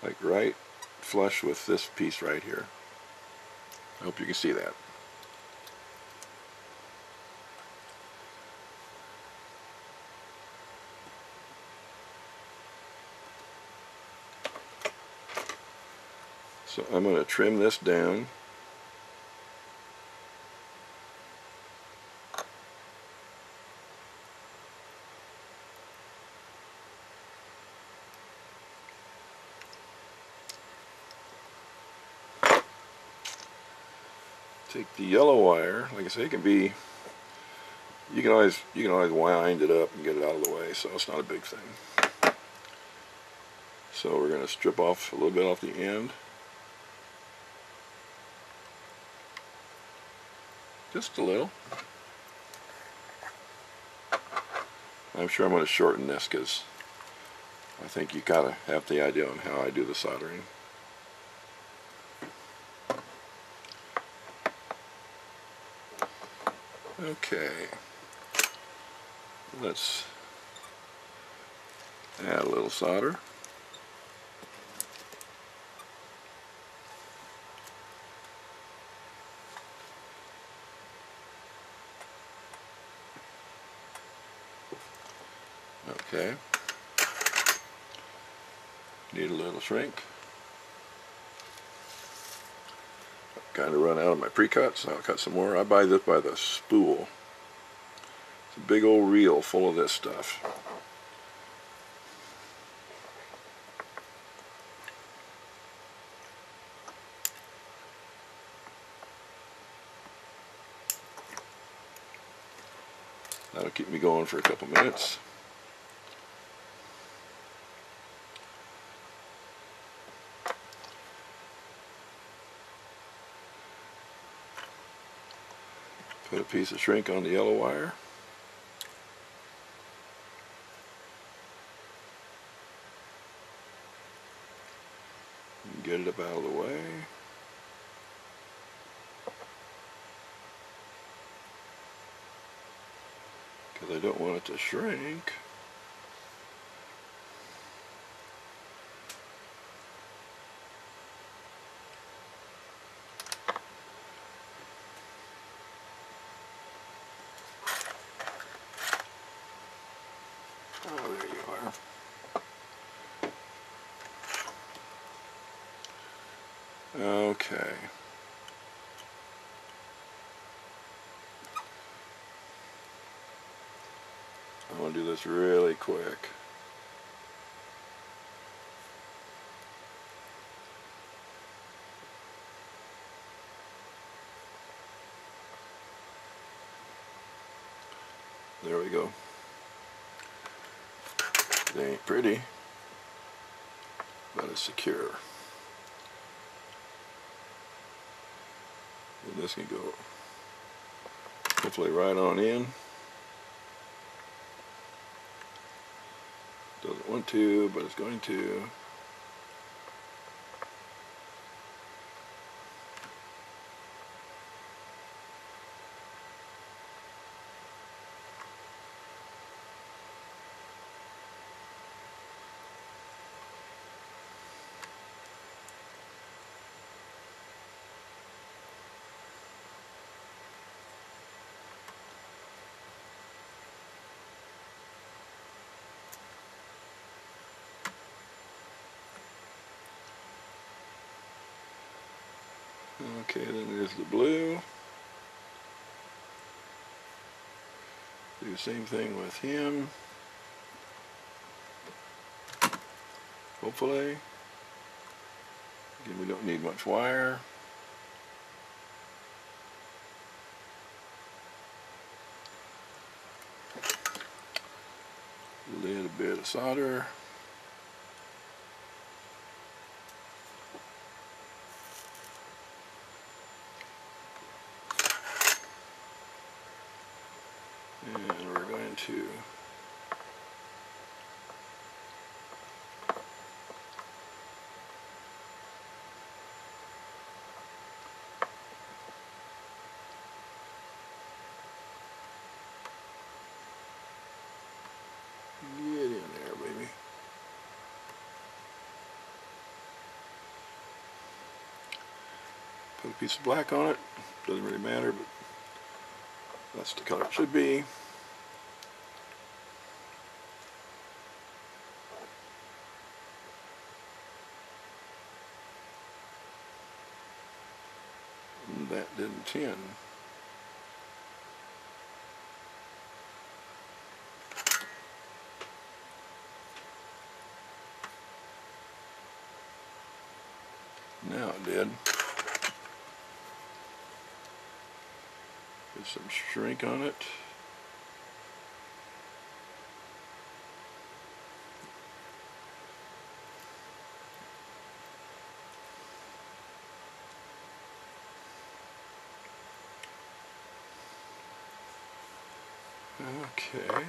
Like right flush with this piece right here. I hope you can see that. So I'm going to trim this down. Take the yellow wire. Like I say, it can be. You can always wind it up and get it out of the way, so it's not a big thing. So we're going to strip off a little bit off the end. Just a little. I'm sure I'm going to shorten this because I think you gotta have the idea on how I do the soldering. Okay, let's add a little solder. Okay, need a little shrink. I've kind of run out of my pre-cut, so I'll cut some more. I buy this by the spool. Big old reel full of this stuff. That'll keep me going for a couple minutes. Put a piece of shrink on the yellow wire. And get it up out of the way. Because I don't want it to shrink. Oh, there you are. Okay. I want to do this really quick. There we go. It ain't pretty, but it's secure. And this can go hopefully right on in. Doesn't want to, but it's going to. Okay, then there's the blue. Do the same thing with him. Hopefully. Again, we don't need much wire. A little bit of solder. And we're going to get in there, baby. Put a piece of black on it. Doesn't really matter, but that's the color it should be. And that didn't tin. Now it did. Put some shrink on it. Okay.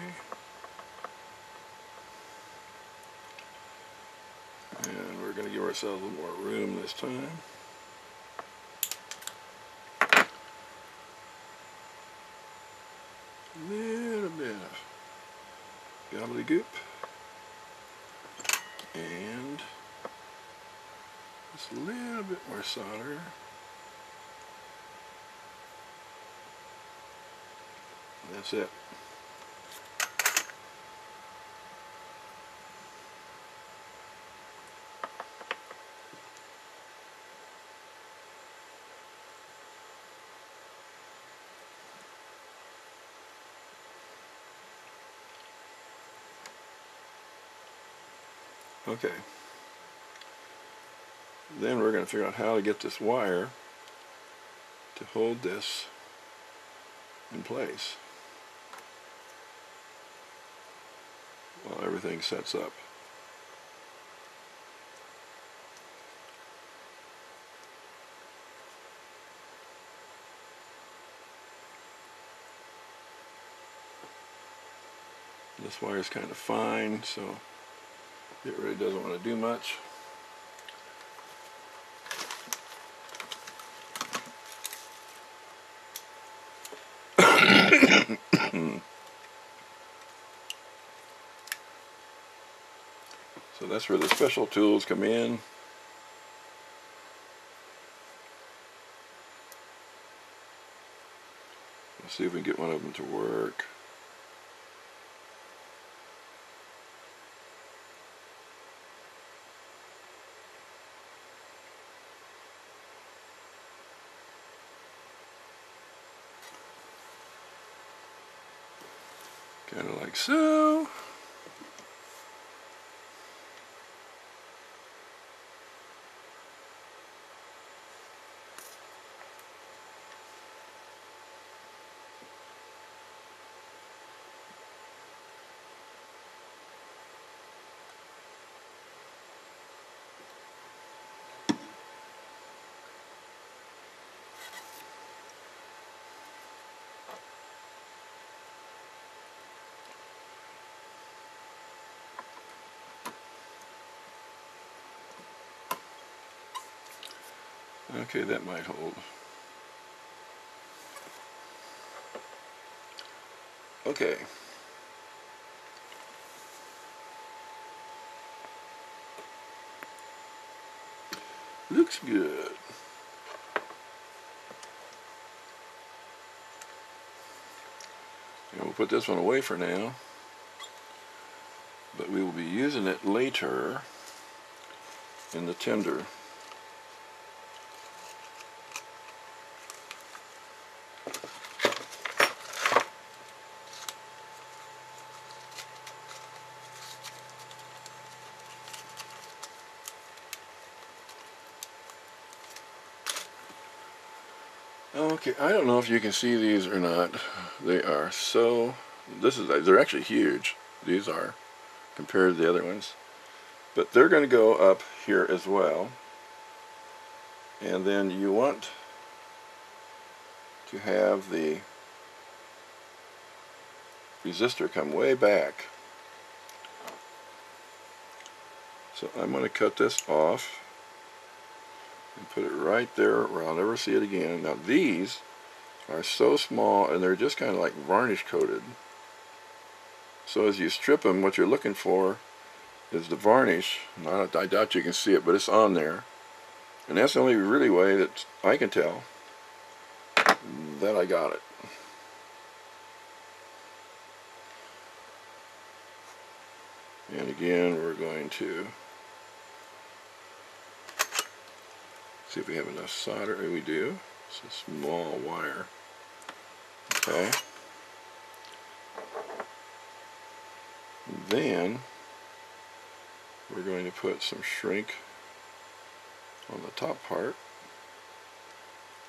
And we're going to give ourselves a little more room this time. A little bit of gobbledygook. And just a little bit more solder. That's it. Okay. Then we're going to figure out how to get this wire to hold this in place while everything sets up. This wire is kind of fine, so it really doesn't want to do much. So that's where the special tools come in. Let's see if we can get one of them to work. Kind of like so. Okay, that might hold. Okay. Looks good. And we'll put this one away for now, but we will be using it later in the tender. Okay, I don't know if you can see these or not. They are so, they're actually huge. These are, compared to the other ones. But they're going to go up here as well. And then you want to have the resistor come way back. So I'm going to cut this off and put it right there where I'll never see it again. Now these are so small and they're just kind of like varnish coated. So as you strip them, what you're looking for is the varnish. I doubt you can see it, but it's on there. And that's the only really way that I can tell that I got it. And again, we're going to see if we have enough solder. We do. It's a small wire. Okay. Then we're going to put some shrink on the top part,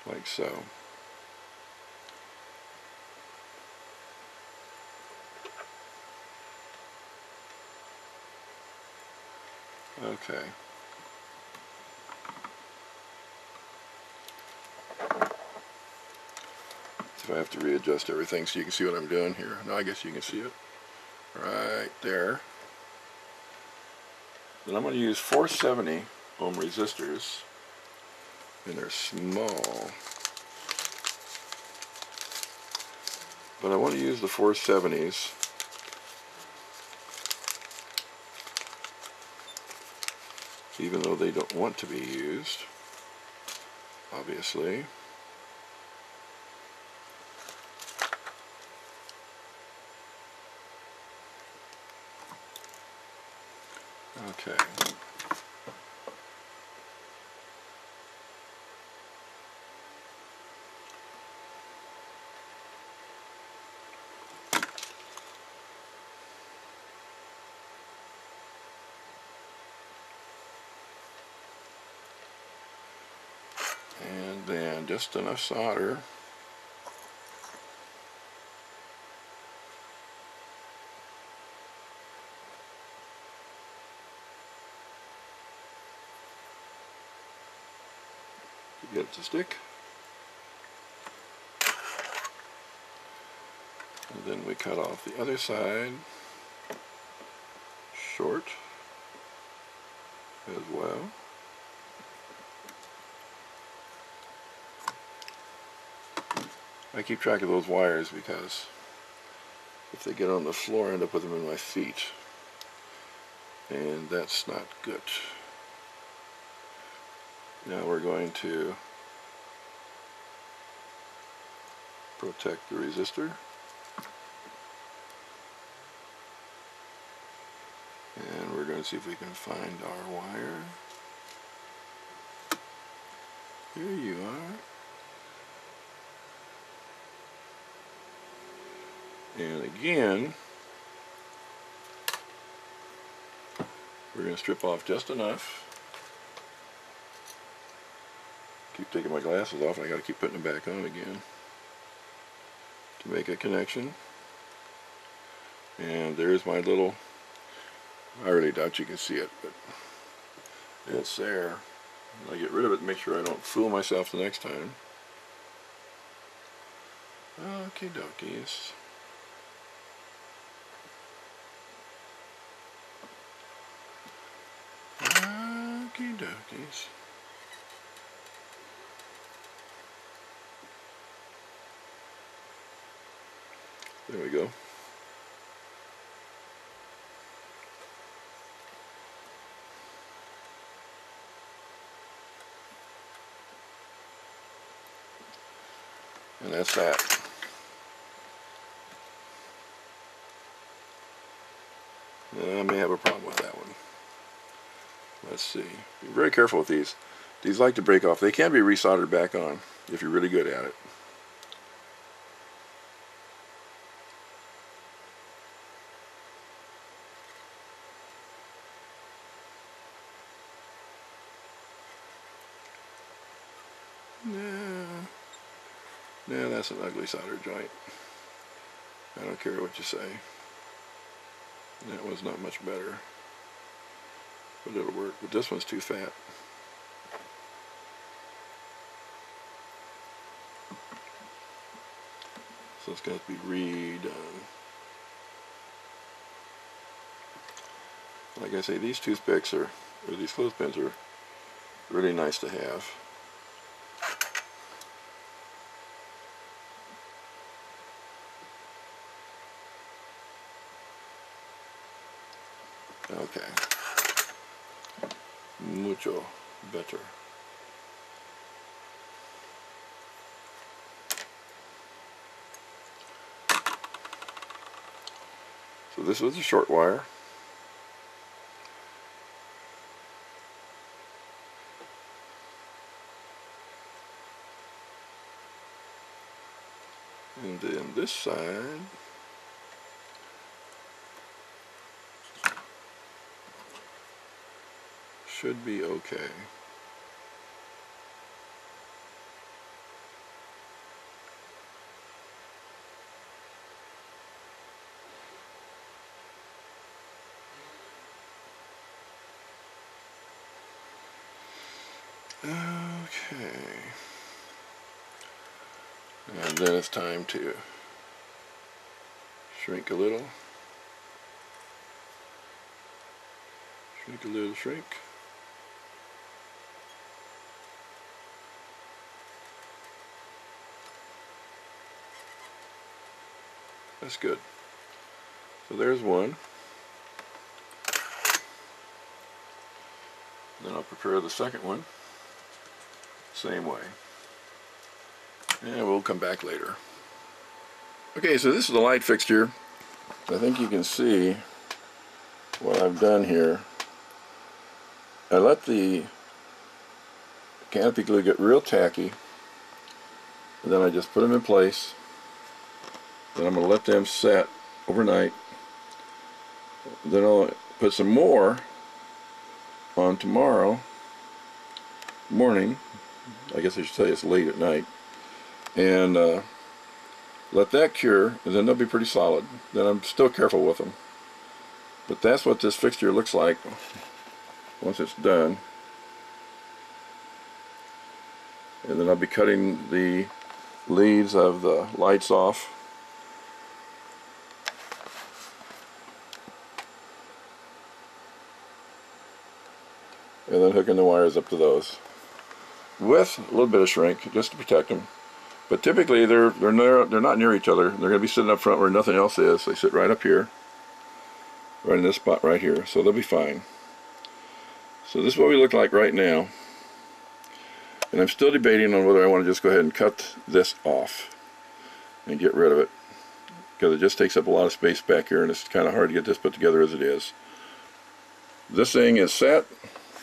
like so. Okay. So I have to readjust everything so you can see what I'm doing here. Now I guess you can see it right there. Then I'm going to use 470 ohm resistors, and they're small. But I want to use the 470s. Even though they don't want to be used, obviously. Okay. just enough solder. To get it to stick. And then we cut off the other side short as well. I keep track of those wires because if they get on the floor I end up with them in my feet, and that's not good. Now we're going to protect the resistor. And we're going to see if we can find our wire. Here you are. And again, we're going to strip off just enough. Keep taking my glasses off and I got to keep putting them back on again to make a connection. And there's my little, I really doubt you can see it, but it's there. I get rid of it to make sure I don't fool myself the next time. Okie dokies. Okie dokies. There we go. And that's that. I may have a problem with that one. Let's see. Be very careful with these. These like to break off. They can be resoldered back on if you're really good at it. No, that's an ugly solder joint. I don't care what you say. That one's not much better, but it'll work. But this one's too fat. So it's got to be redone. Like I say, these toothpicks or these clothespins are really nice to have. Okay, mucho better. So this was a short wire. And then this side should be okay. Okay. And then it's time to shrink a little. Shrink a little, shrink. That's good. So there's one. Then I'll prepare the second one. Same way. And we'll come back later. Okay, so this is the light fixture. I think you can see what I've done here. I let the canopy glue get real tacky, and then I just put them in place. Then I'm going to let them set overnight. Then I'll put some more on tomorrow morning, I guess I should say it's late at night, and let that cure, and then they'll be pretty solid. Then I'm still careful with them. But that's what this fixture looks like once it's done. And then I'll be cutting the leads of the lights off. And then hooking the wires up to those with a little bit of shrink just to protect them. But typically they're not near each other. They're going to be sitting up front where nothing else is. They sit right up here, right in this spot right here, so they'll be fine. So this is what we look like right now. And I'm still debating on whether I want to just go ahead and cut this off and get rid of it, because it just takes up a lot of space back here and it's kind of hard to get this put together as it is. This thing is set,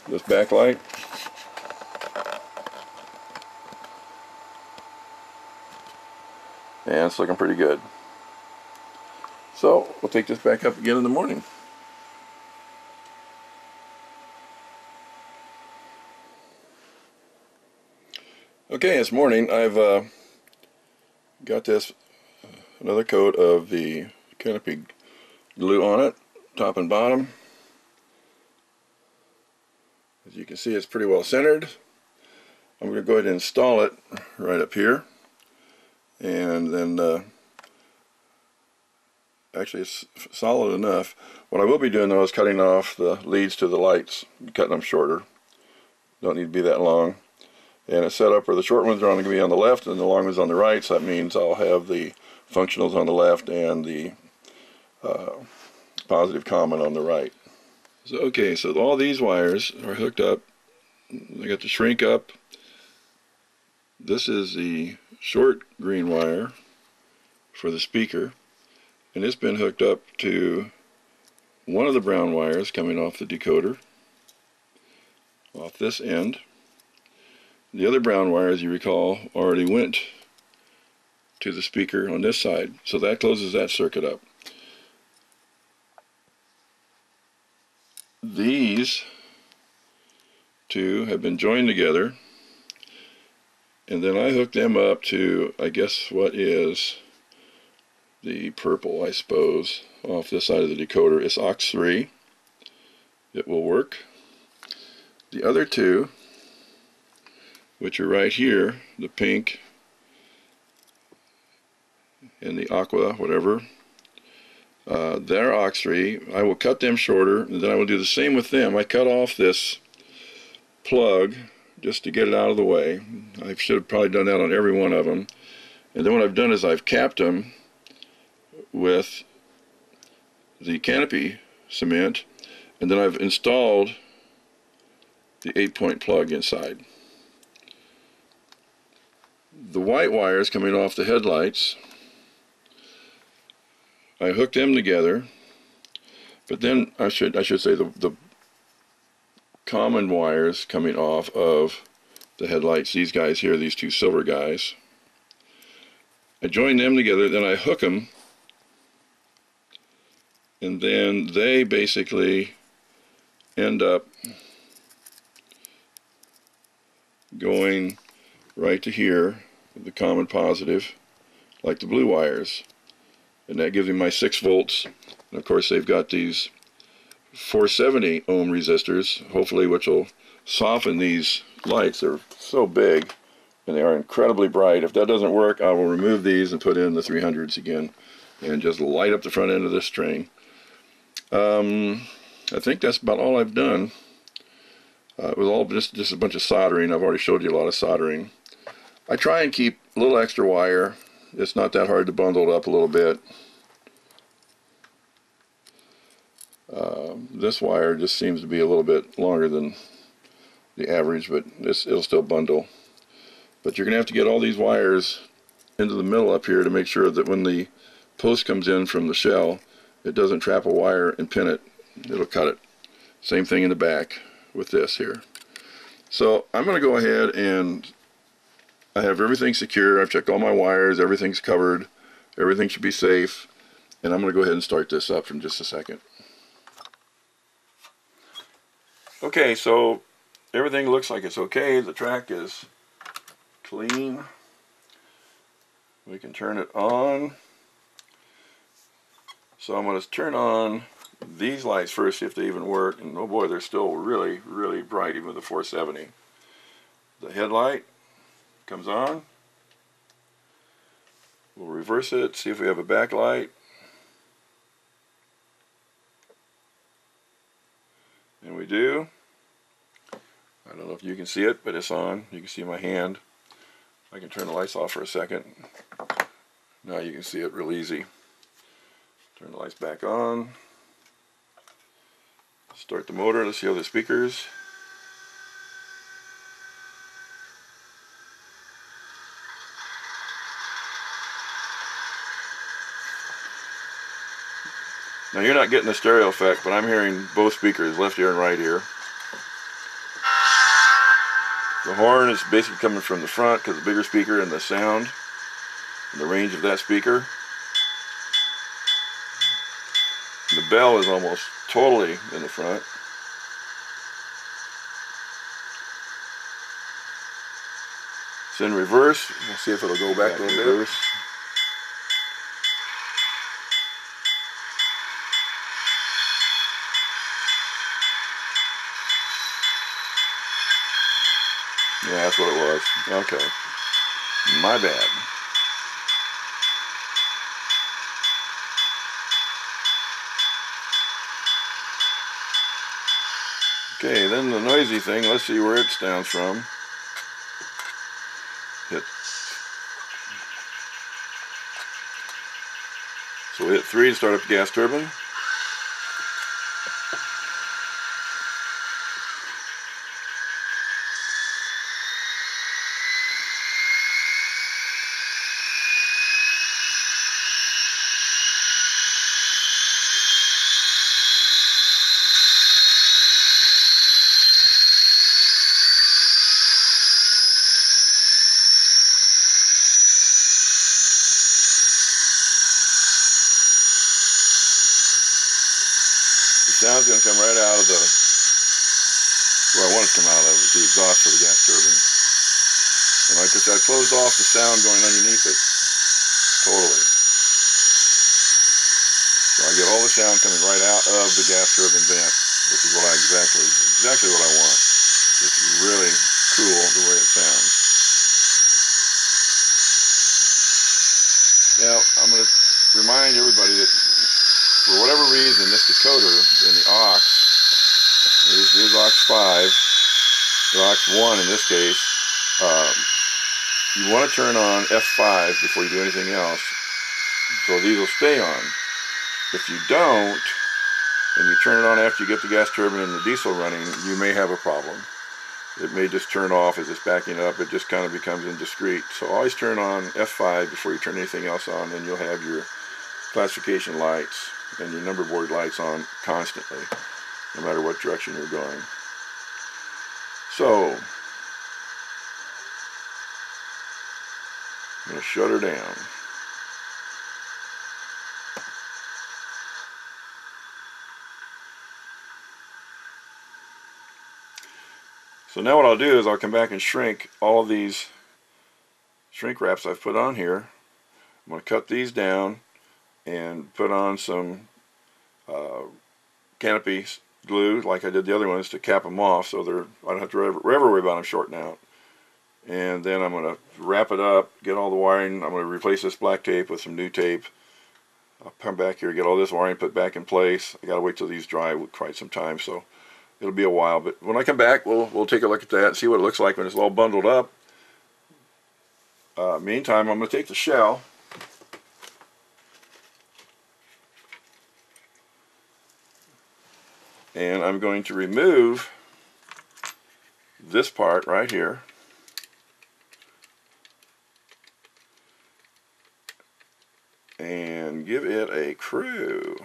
this backlight. And it's looking pretty good. So we'll take this back up again in the morning. Okay, it's morning. I've got this another coat of the Canopy glue on it, top and bottom. As you can see, it's pretty well centered. I'm going to go ahead and install it right up here, and then actually it's solid enough. What I will be doing though is cutting off the leads to the lights, cutting them shorter. Don't need to be that long. And it's set up where the short ones are going to be on the left and the long ones on the right, so that means I'll have the functionals on the left and the positive common on the right. So okay, so all these wires are hooked up. I got the shrink up. This is the short green wire for the speaker, and it's been hooked up to one of the brown wires coming off the decoder, off this end. The other brown wire, as you recall, already went to the speaker on this side, so that closes that circuit up. These two have been joined together, and then I hooked them up to, I guess, what is the purple, I suppose, off this side of the decoder. It's aux 3. It will work. The other two, which are right here, the pink and the aqua, whatever, they're aux 3. I will cut them shorter, and then I will do the same with them. I cut off this plug just to get it out of the way. I should have probably done that on every one of them. And then what I've done is I've capped them with the Canopy cement, and then I've installed the 8-point plug inside. The white wires coming off the headlights, I hooked them together, but then I should say the common wires coming off of the headlights, these guys here, these two silver guys, I join them together, then I hook them, and then they basically end up going right to here, the common positive, like the blue wires, and that gives me my 6 volts. And of course they've got these 470 ohm resistors, hopefully, which will soften these lights. They're so big and they are incredibly bright. If that doesn't work, I will remove these and put in the 300s again and just light up the front end of this train. I think that's about all I've done. It was all just a bunch of soldering. I've already showed you a lot of soldering. I try and keep a little extra wire. It's not that hard to bundle it up a little bit. This wire just seems to be a little bit longer than the average, but it'll still bundle. But you're going to have to get all these wires into the middle up here to make sure that when the post comes in from the shell, it doesn't trap a wire and pin it. It'll cut it. Same thing in the back with this here. So I'm going to go ahead and I have everything secure. I've checked all my wires. Everything's covered. Everything should be safe. And I'm going to go ahead and start this up in just a second. Okay, so everything looks like it's okay. The track is clean. We can turn it on. So I'm going to turn on these lights first, see if they even work. And oh boy, they're still really, really bright even with the 470. The headlight comes on. We'll reverse it, see if we have a backlight. And we do. I don't know if you can see it, but it's on. You can see my hand. I can turn the lights off for a second. Now you can see it real easy. Turn the lights back on. Start the motor. Let's see how the speakers. Now you're not getting the stereo effect, but I'm hearing both speakers, left ear and right ear. The horn is basically coming from the front because the bigger speaker and the sound and the range of that speaker. The bell is almost totally in the front. It's in reverse. We'll see if it'll go back a little bit. Yeah, that's what it was. Okay. My bad. Okay, then the noisy thing, let's see where it stands from. Hit. So we hit 3 to start up the gas turbine. The sound's going to come right out of the, where I want it to come out of, the exhaust for the gas turbine. And like I said, I closed off the sound going underneath it, totally. So I get all the sound coming right out of the gas turbine vent, which is what I exactly what I want. It's really cool the way it sounds. Now, I'm going to remind everybody that for whatever reason, this decoder in the aux, here's aux 5, or aux 1 in this case, you want to turn on F5 before you do anything else, so these will stay on. If you don't, and you turn it on after you get the gas turbine and the diesel running, you may have a problem. It may just turn off as it's backing up. It just kind of becomes indiscreet. So always turn on F5 before you turn anything else on, and you'll have your classification lights and your number board lights on constantly, no matter what direction you're going. So, I'm going to shut her down. So now what I'll do is I'll come back and shrink all of these shrink wraps I've put on here. I'm going to cut these down and put on some Canopy glue like I did the other ones to cap them off, so I don't have to ever worry about them shorting out. And then I'm going to wrap it up, get all the wiring. I'm going to replace this black tape with some new tape. I'll come back here, get all this wiring put back in place. I got to wait till these dry quite some time, so it'll be a while. But when I come back, we'll take a look at that and see what it looks like when it's all bundled up. Meantime, I'm going to take the shell and I'm going to remove this part right here. And give it a crew.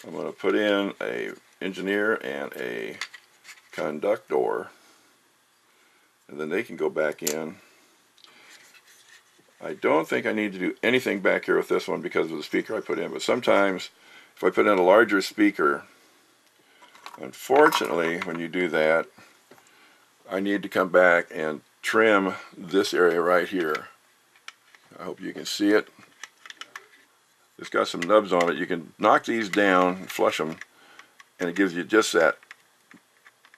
I'm going to put in a engineer and a conductor, and then they can go back in. I don't think I need to do anything back here with this one because of the speaker I put in, but sometimes if I put in a larger speaker, unfortunately when you do that, I need to come back and trim this area right here. I hope you can see it. It's got some nubs on it. You can knock these down, flush them, and it gives you just that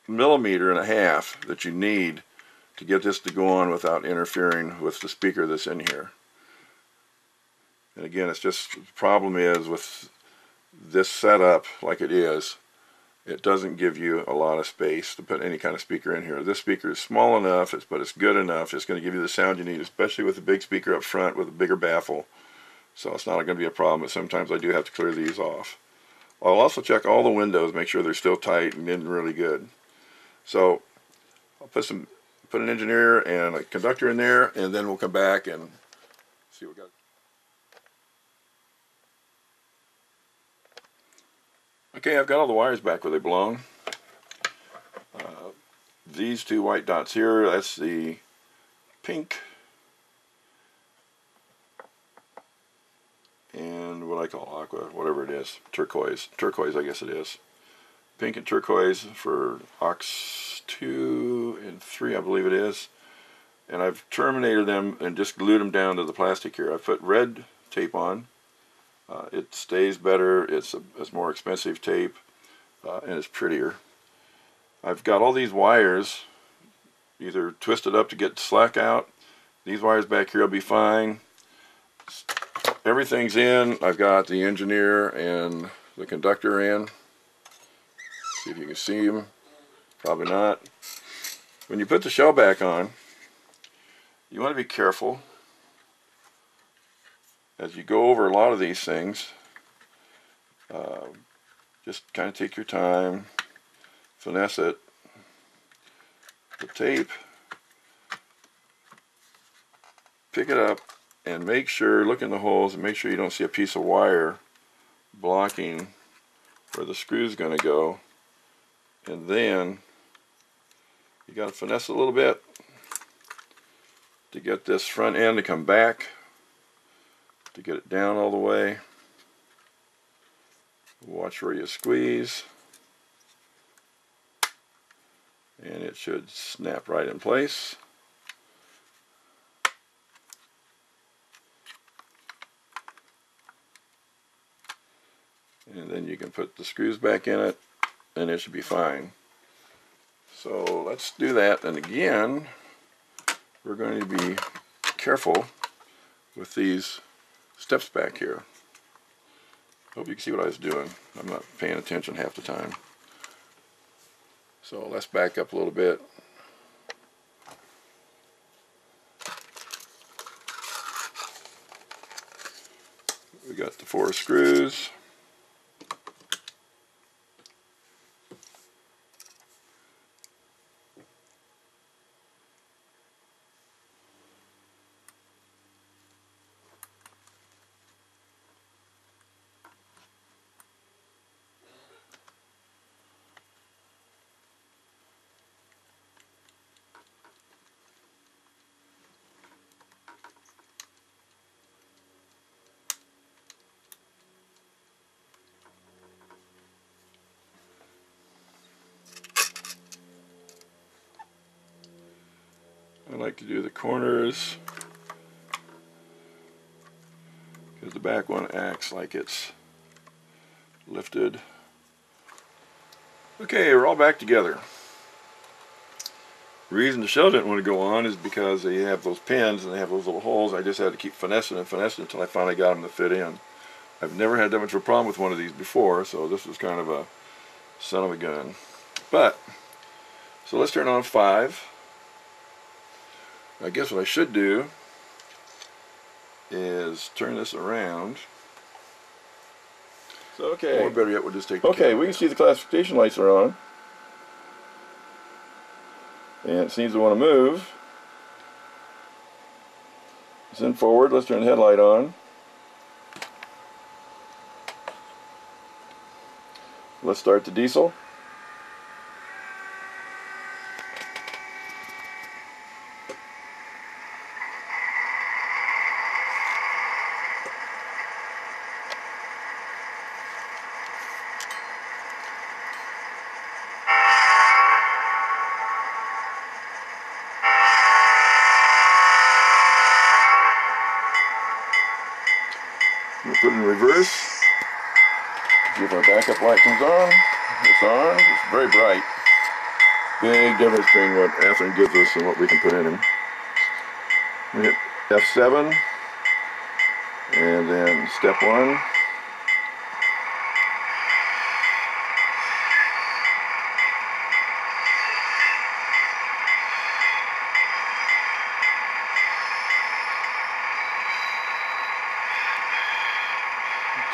1.5 millimeters that you need to get this to go on without interfering with the speaker that's in here. And again, it's just, the problem is with this setup like it is, it doesn't give you a lot of space to put any kind of speaker in here. This speaker is small enough, but it's good enough. It's going to give you the sound you need, especially with the big speaker up front with a bigger baffle. So it's not going to be a problem, but sometimes I do have to clear these off. I'll also check all the windows, make sure they're still tight and in really good. So I'll put an engineer and a conductor in there, and then we'll come back and see what we got. Okay, I've got all the wires back where they belong. These two white dots here, that's the pink and what I call aqua, whatever it is, turquoise I guess it is. Pink and turquoise for aux 2 and 3 I believe it is. And I've terminated them and just glued them down to the plastic here. I've put red tape on. It stays better, it's more expensive tape, and it's prettier. I've got all these wires either twisted up to get slack out. These wires back here will be fine. Everything's in. I've got the engineer and the conductor in. See if you can see them. Probably not. When you put the shell back on, you want to be careful as you go over a lot of these things. Just kind of take your time, finesse it. The tape, pick it up and make sure, look in the holes and make sure you don't see a piece of wire blocking where the screw's going to go. And then you got to finesse it a little bit to get this front end to come back, to get it down all the way. Watch where you squeeze, and it should snap right in place. And then you can put the screws back in it and it should be fine. So let's do that, and again we're going to be careful with these steps back here. Hope you can see what I was doing. I'm not paying attention half the time. So let's back up a little bit. We got the 4 screws. I like to do the corners because the back one acts like it's lifted. Okay, we're all back together. The reason the shell didn't want to go on is because they have those pins and they have those little holes. I just had to keep finessing and finessing until I finally got them to fit in. I've never had that much of a problem with one of these before, so this was kind of a son of a gun. But, so let's turn on 5. I guess what I should do is turn this around. So, okay. Or better yet, we'll just take the camera. We can see the classification lights are on. And it seems to want to move. It's in forward. Let's turn the headlight on. Let's start the diesel. put it in reverse. See if our backup light comes on. It's on. It's very bright. Big difference between what Athearn gives us and what we can put in him. We hit F7, and then step 1.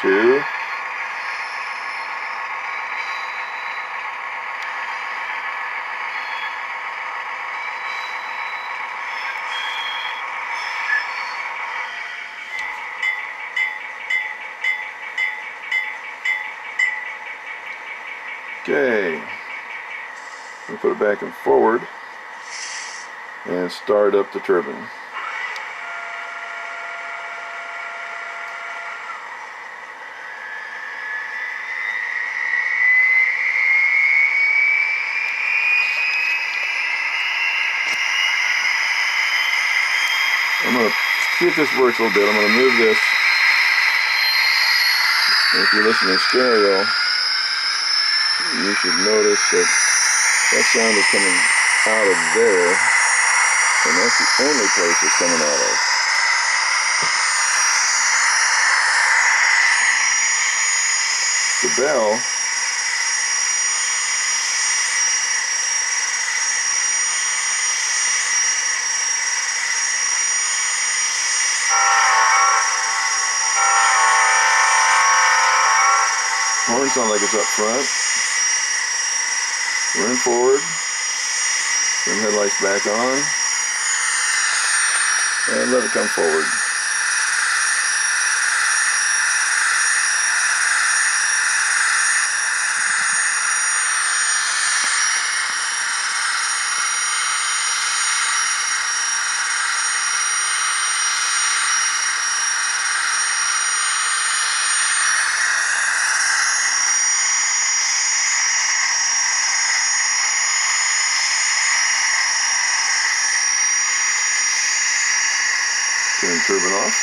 Two. Okay, we'll put it back and forward and start up the turbine. I'm going to see if this works a little bit. I'm going to move this. And if you listen in stereo, you should notice that that sound is coming out of there, and that's the only place it's coming out of. The bell horn sounds like it's up front. Run forward, turn headlights back on, and let it come forward. Turn the turbine off.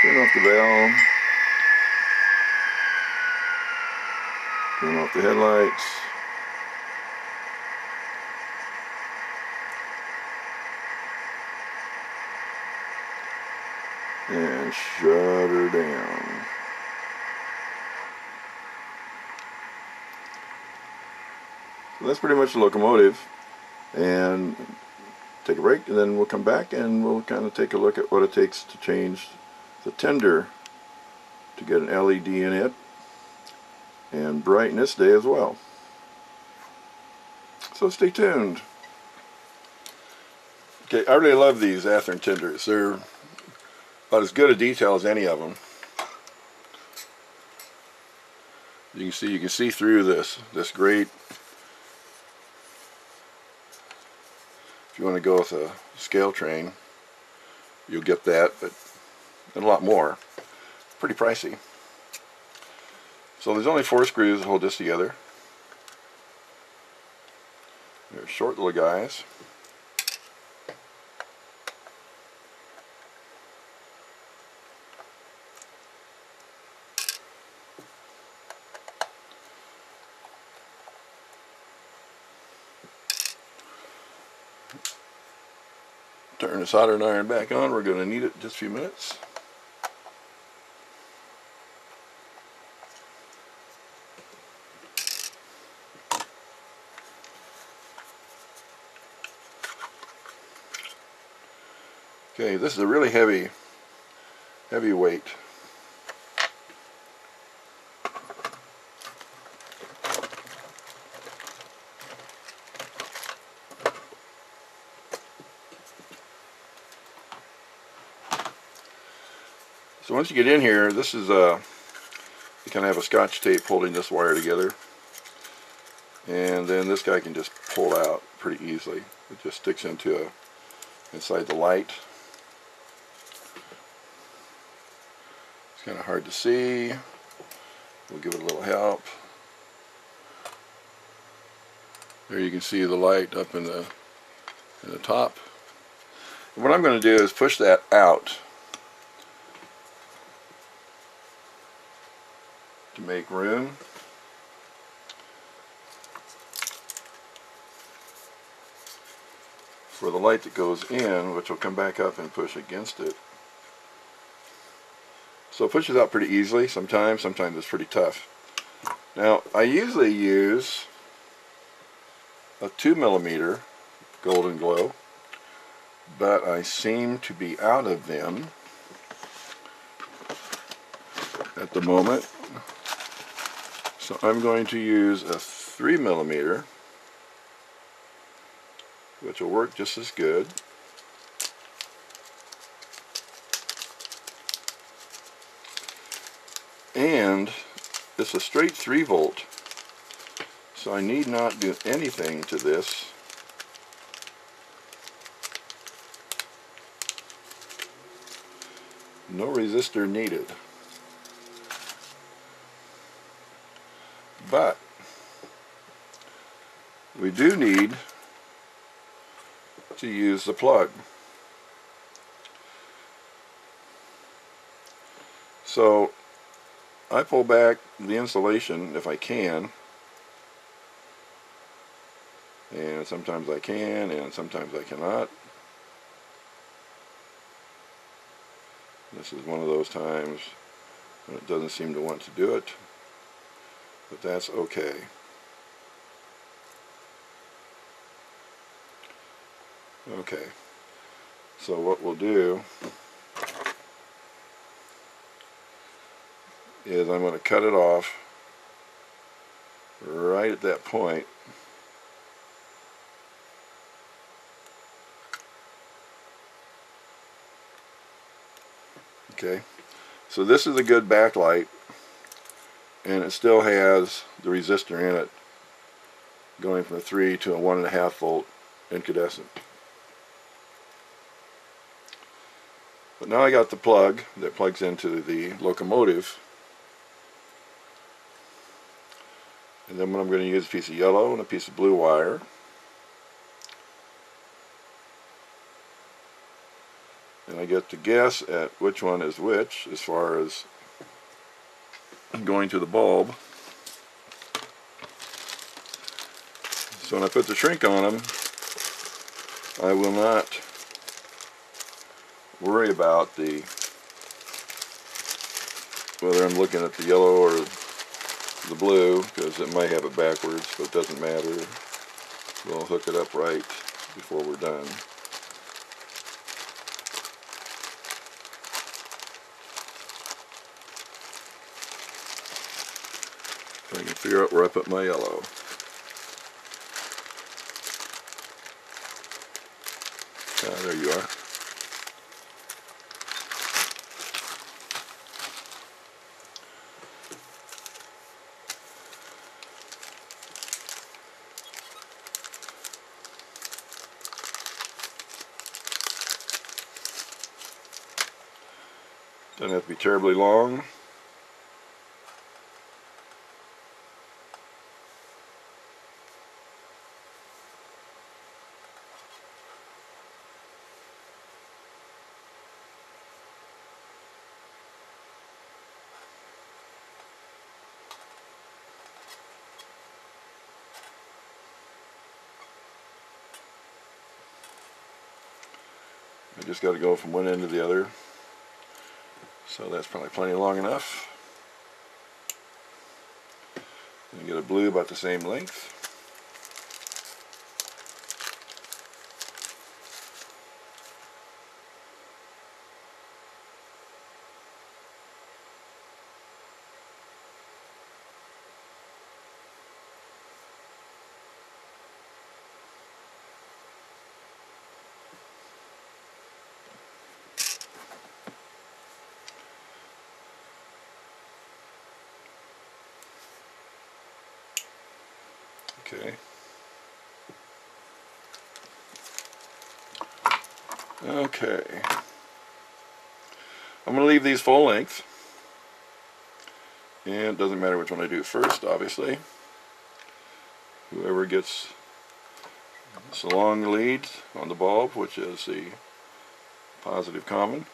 Turn off the bell. Turn off the headlights. And shut her down. So that's pretty much the locomotive. And take a break, and then we'll come back and we'll kind of take a look at what it takes to change the tender to get an LED in it and brighten this day as well. So stay tuned. Okay, I really love these Athearn tenders. They're about as good a detail as any of them. You can see through this great. If you want to go with a scale train, you'll get that, but and a lot more. Pretty pricey. So there's only 4 screws that hold this together. They're short little guys. Turn the soldering iron back on. We're going to need it in just a few minutes. Okay, this is a really heavy weight. So once you get in here, this is you kind of have a scotch tape holding this wire together, and then this guy can just pull out pretty easily. It just sticks into inside the light. It's kind of hard to see. We'll give it a little help. There you can see the light up in the top. And what I'm going to do is push that out to make room. For the light that goes in, which will come back up and push against it. So it pushes out pretty easily sometimes it's pretty tough. Now I usually use a 2mm Golden Glow, but I seem to be out of them at the moment. So I'm going to use a 3mm, which will work just as good. And it's a straight 3V, so I need not do anything to this. No resistor needed. But we do need to use the plug. So I pull back the insulation if I can, and sometimes I can and sometimes I cannot. This is one of those times when it doesn't seem to want to do it, but that's okay. Okay, so what we'll do is I'm going to cut it off right at that point. Okay, so this is a good backlight, and it still has the resistor in it, going from a 3 to a 1.5V incandescent. But now I got the plug that plugs into the locomotive, and then what I'm going to use a piece of yellow and a piece of blue wire. And I get to guess at which one is which as far as going to the bulb. So when I put the shrink on them, I will not worry about whether I'm looking at the yellow or the blue, because it might have it backwards, but it doesn't matter. We'll hook it up right before we're done. If I can figure out where I put my yellow. Ah, there you are. Doesn't have to be terribly long. I just got to go from one end to the other. So that's probably plenty long enough. And get a blue about the same length. Okay. Okay. I'm going to leave these full length. And it doesn't matter which one I do first, obviously. Whoever gets this long lead on the bulb, which is the positive common.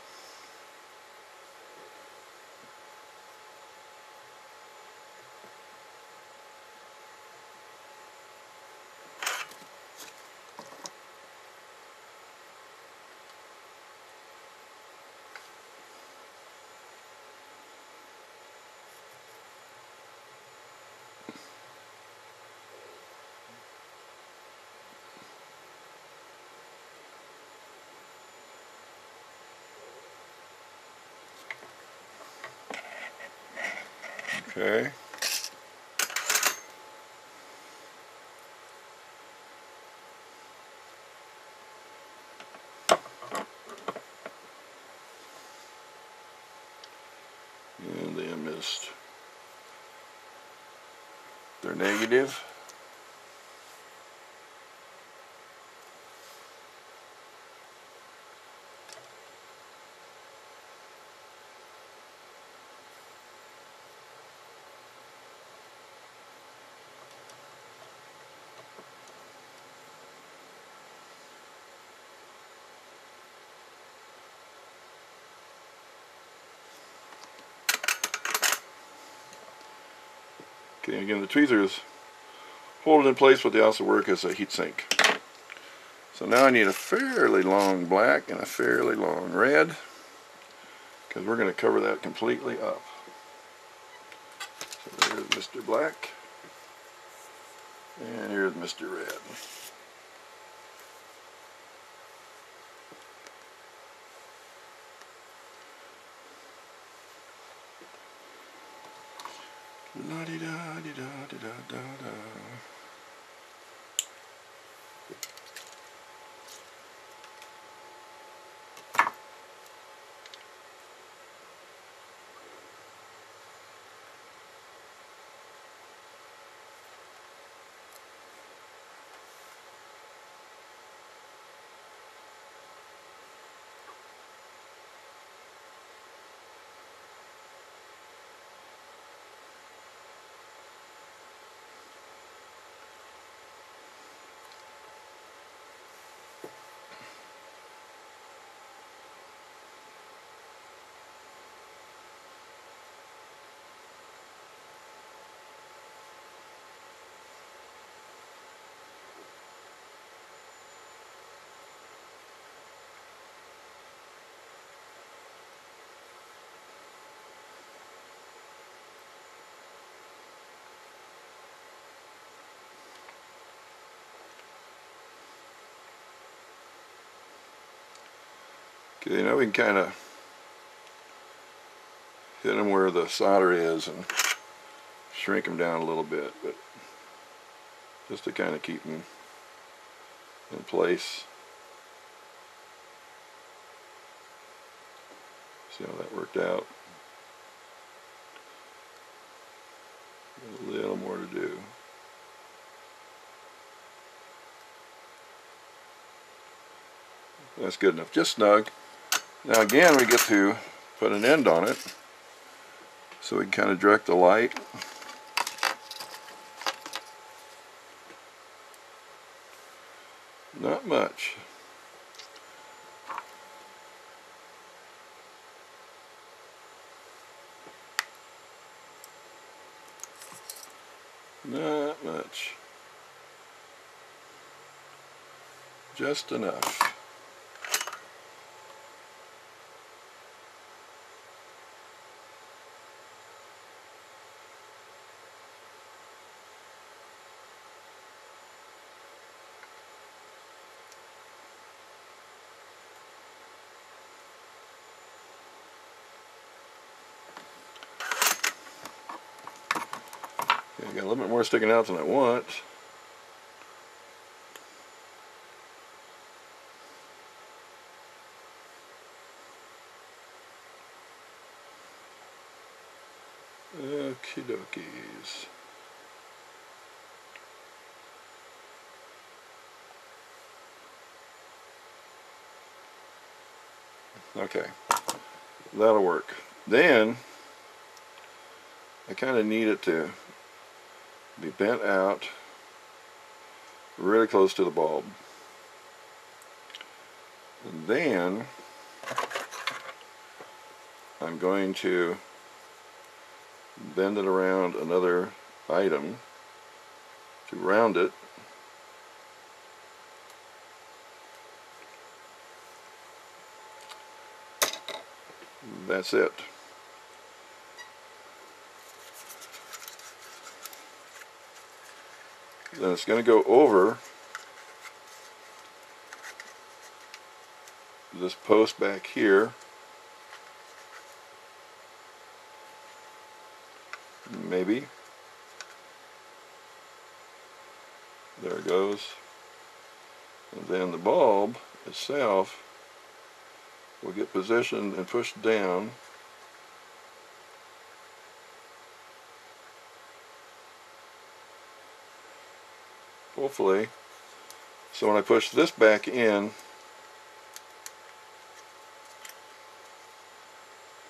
Okay. And they missed their negative. Okay, again, the tweezers hold it in place, but they also work as a heat sink. So now I need a fairly long black and a fairly long red, because we're going to cover that completely up. So there's Mr. Black, and here's Mr. Red. La-di-da-di-da-di-da-da-da. Okay, now we can kind of hit them where the solder is and shrink them down a little bit, but just to kind of keep them in place. See how that worked out. A little more to do. That's good enough, just snug. Now again, we get to put an end on it, so we can kind of direct the light. Not much. Not much. Just enough. Okay, got a little bit more sticking out than I want. Okie dokies. Okay, that'll work. Then I kind of need it to be bent out really close to the bulb. And then I'm going to bend it around another item to round it. That's it. Then it's going to go over this post back here. Maybe. There it goes. And then the bulb itself will get positioned and pushed down. Hopefully. So when I push this back in,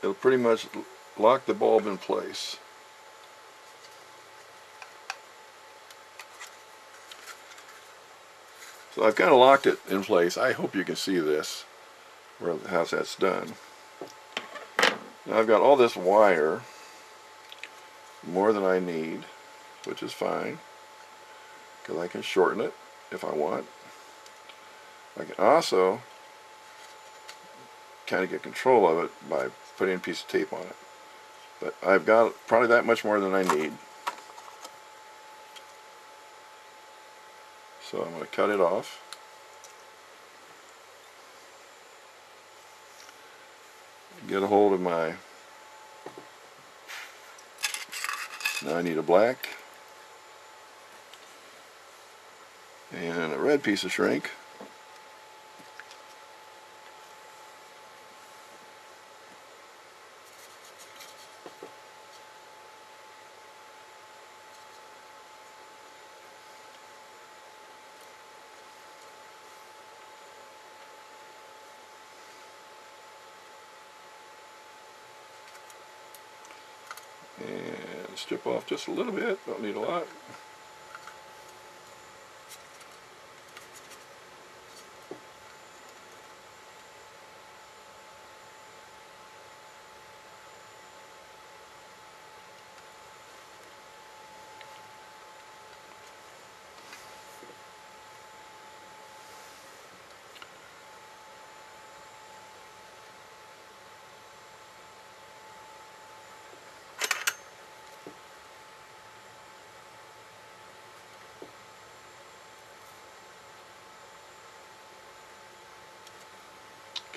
it'll pretty much lock the bulb in place. So I've kind of locked it in place. I hope you can see this, how that's done. Now I've got all this wire, more than I need, which is fine, because I can shorten it if I want. I can also kind of get control of it by putting a piece of tape on it. But I've got probably that much more than I need. So I'm going to cut it off. Get a hold of my, now I need a black and a red piece of shrink. And strip off just a little bit, don't need a lot.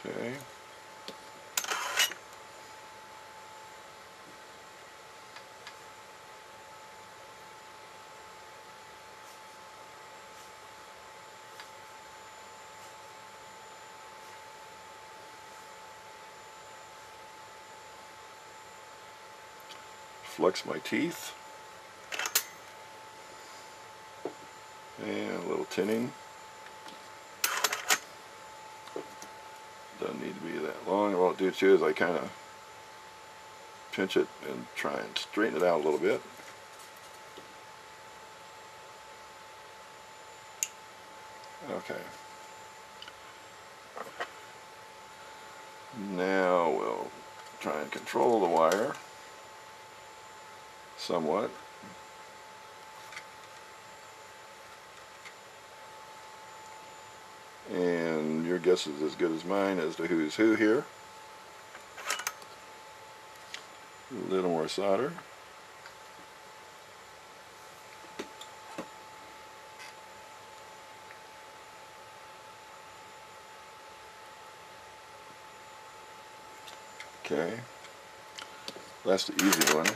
Okay. Flex my teeth. And a little tinning. Doesn't need to be that long. What I'll do too is I kind of pinch it and try and straighten it out a little bit. Okay. Now we'll try and control the wire somewhat. And your guess is as good as mine as to who's who here. A little more solder. Okay, that's the easy one.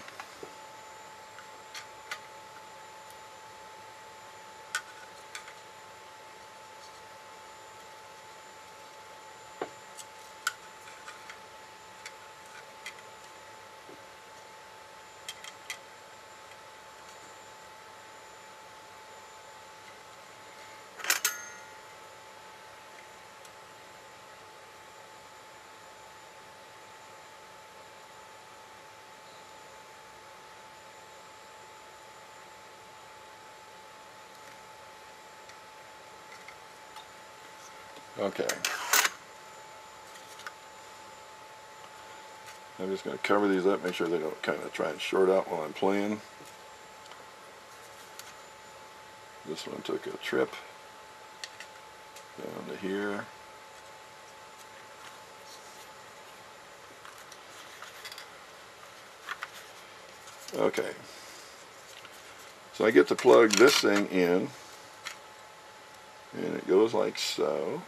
Okay. I'm just going to cover these up, make sure they don't kind of try and short out while I'm playing. This one took a trip down to here. Okay. So I get to plug this thing in, and it goes like so,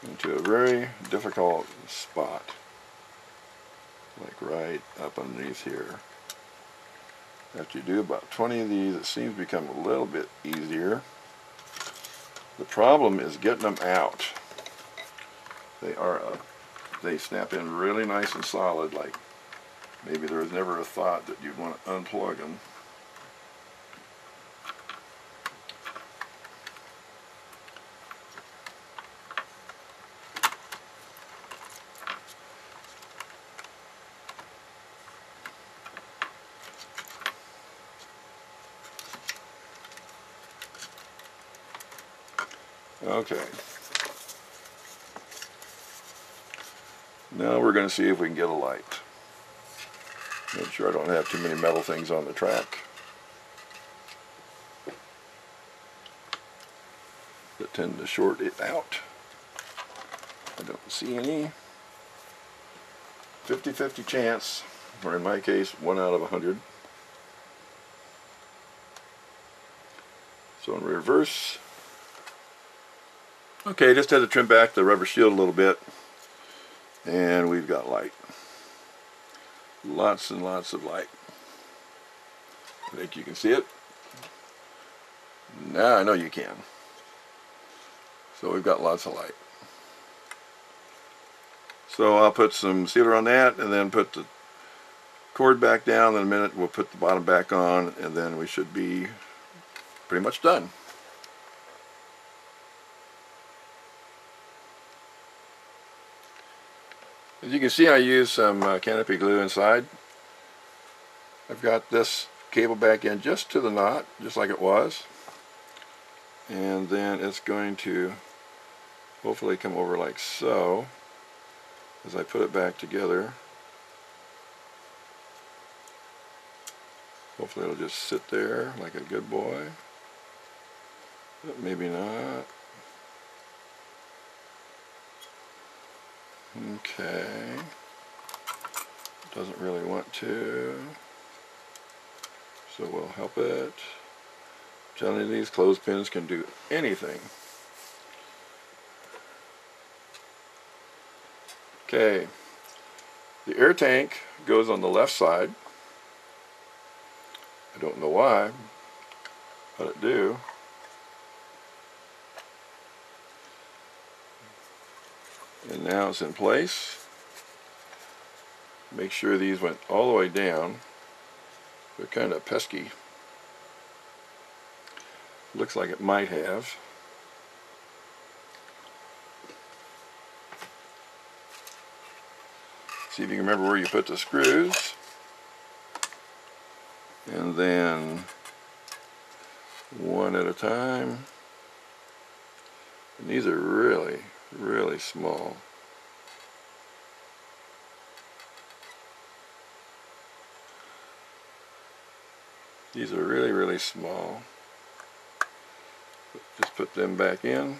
into a very difficult spot, like right up underneath here. After you do about 20 of these, it seems to become a little bit easier. The problem is getting them out. They snap in really nice and solid, like maybe there was never a thought that you'd want to unplug them. Okay. Now we're going to see if we can get a light. Make sure I don't have too many metal things on the track that tend to short it out. I don't see any. 50-50 chance, or in my case, 1 out of 100. So in reverse. Okay, just had to trim back the rubber shield a little bit, and we've got light. Lots and lots of light. I think you can see it. Now I know you can. So we've got lots of light. So I'll put some sealer on that, and then put the cord back down. In a minute we'll put the bottom back on, and then we should be pretty much done. As you can see, I use some Canopy glue inside. I've got this cable back in just to the knot, just like it was. And then it's going to hopefully come over like so as I put it back together. Hopefully it'll just sit there like a good boy. But maybe not. Okay, doesn't really want to, so we'll help it. I'm telling you, these clothespins can do anything. Okay, the air tank goes on the left side. I don't know why, but it do. And now it's in place. Make sure these went all the way down. They're kind of pesky. Looks like it might have. See if you can remember where you put the screws. And then one at a time. And these are really, really small. These are really, really small. Just put them back in.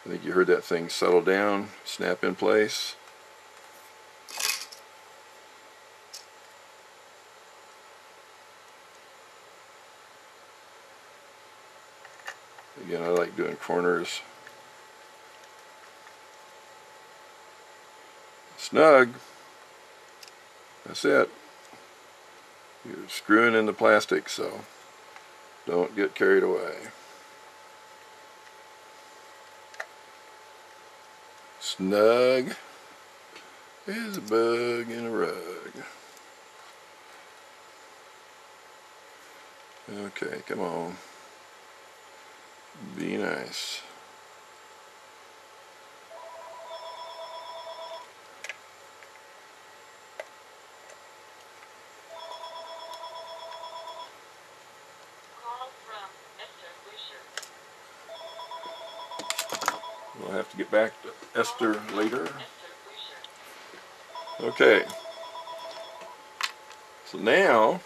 I think you heard that thing settle down, snap in place. Again, I like doing corners. Snug. That's it. You're screwing in the plastic, so don't get carried away. Snug as a bug in a rug. Okay, come on. Be nice. We'll have to get back to Esther later. Okay. So now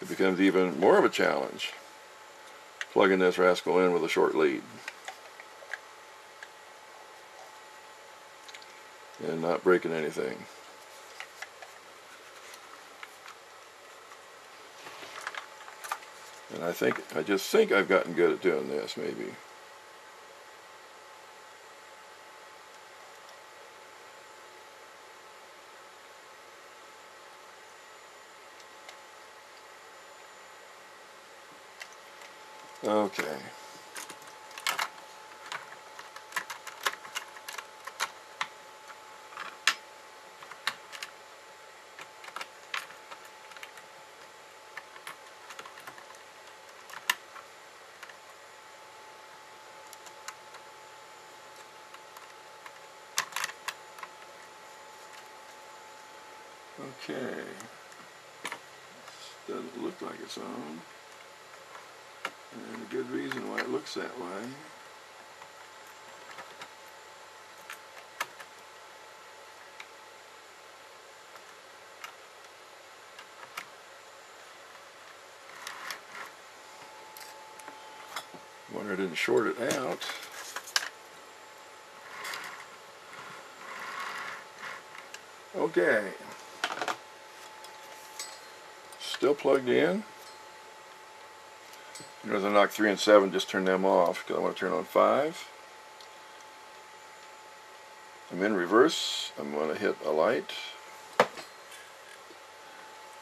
it becomes even more of a challenge plugging this rascal in with a short lead and not breaking anything. And I just think I've gotten good at doing this, maybe. Okay. Okay. This doesn't look like it's on. And a good reason why it looks that way. Wonder I didn't short it out. Okay. Still plugged in. As I knock 3 and 7, just turn them off because I want to turn on 5. I'm in reverse. I'm going to hit a light.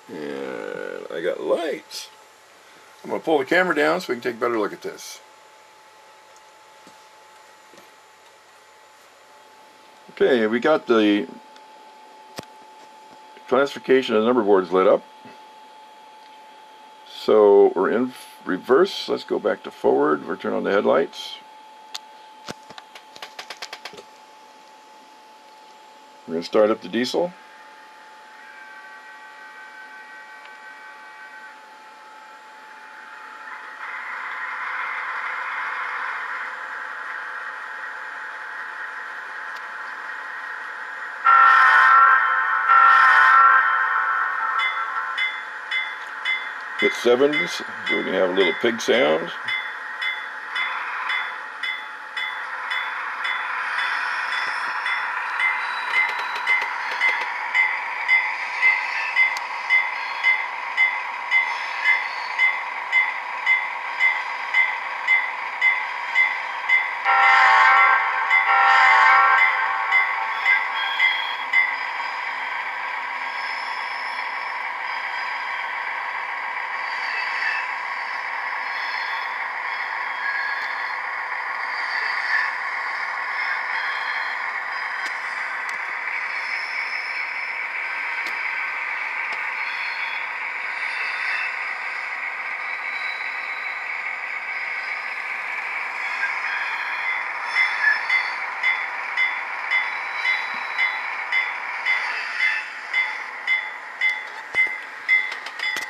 And I got lights. I'm going to pull the camera down so we can take a better look at this. Okay, we got the classification of the number boards lit up. So we're in reverse. Let's go back to forward. We'll turn on the headlights. We're going to start up the diesel. Hit 7s, so we can have a little pig sound.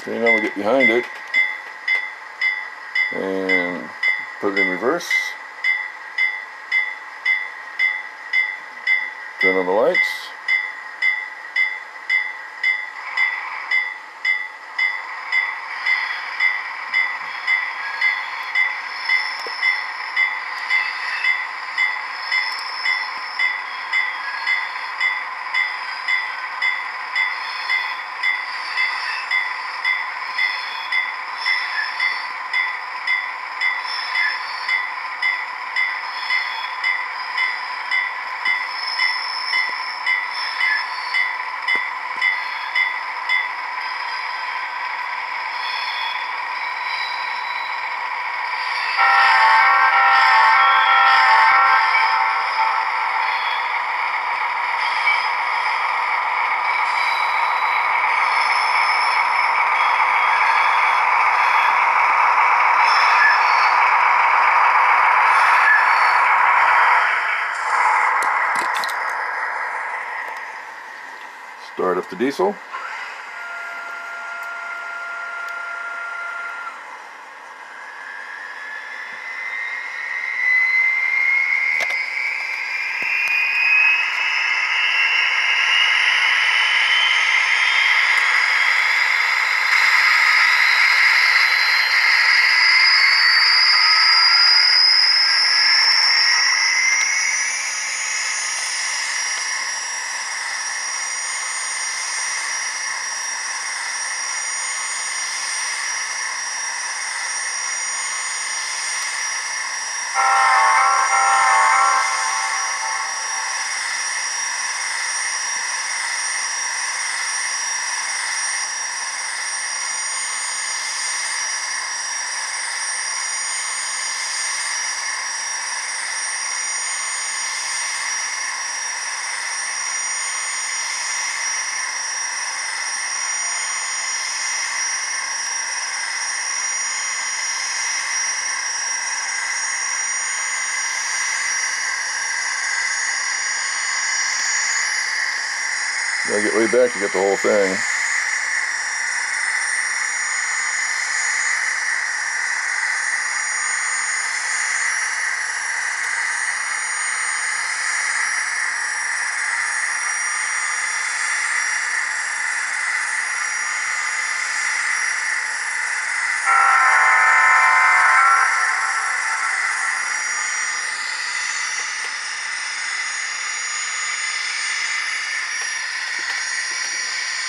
Okay, now we'll get behind it and put it in reverse. Turn on the lights. Start up the diesel. Gotta get way back to get the whole thing.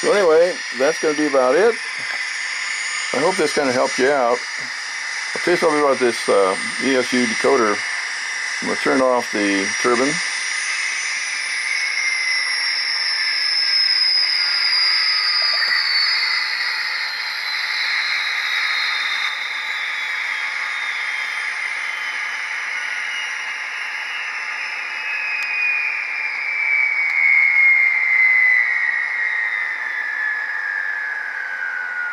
So anyway, that's going to be about it. I hope this kind of helped you out. I'll tell you something about this ESU decoder. I'm going to turn off the turbine.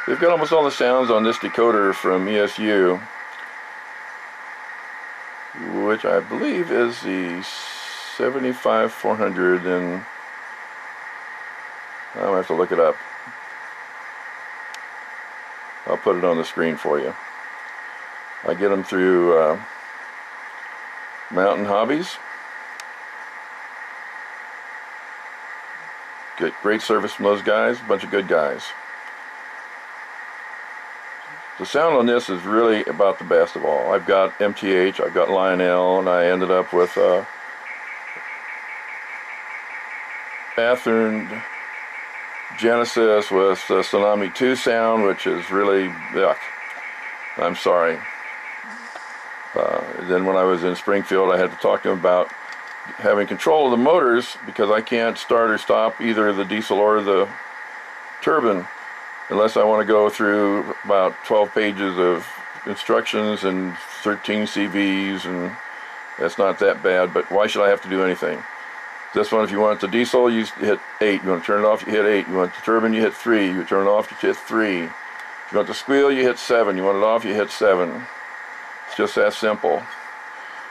They've got almost all the sounds on this decoder from ESU, which I believe is the 75400, and I'll have to look it up. I'll put it on the screen for you. I get them through Mountain Hobbies. Get great service from those guys, a bunch of good guys. The sound on this is really about the best of all. I've got MTH, I've got Lionel, and I ended up with Athearn'S Genesis with the Tsunami 2 sound, which is really, yuck. I'm sorry. Then when I was in Springfield, I had to talk to him about having control of the motors because I can't start or stop either the diesel or the turbine unless I want to go through about 12 pages of instructions and 13 CVs, and that's not that bad, but why should I have to do anything? This one, if you want the diesel, you hit 8. You want to turn it off, you hit 8. You want the turbine, you hit 3. You turn it off, you hit 3. If you want the squeal, you hit 7. You want it off, you hit 7. It's just that simple.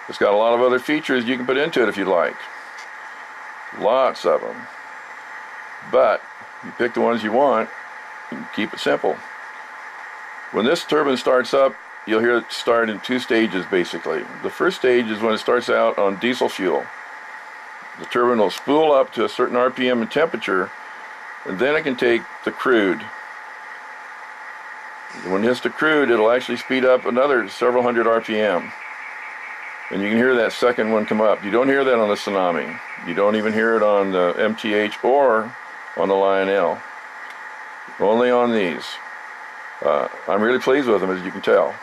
It's got a lot of other features you can put into it if you like. Lots of them. But you pick the ones you want, and keep it simple. When this turbine starts up, you'll hear it start in 2 stages basically. The first stage is when it starts out on diesel fuel. The turbine will spool up to a certain RPM and temperature, and then it can take the crude. When it hits the crude, it'll actually speed up another several hundred RPM. And you can hear that second one come up. You don't hear that on the Tsunami. You don't even hear it on the MTH or on the Lionel. Only on these. I'm really pleased with them, as you can tell.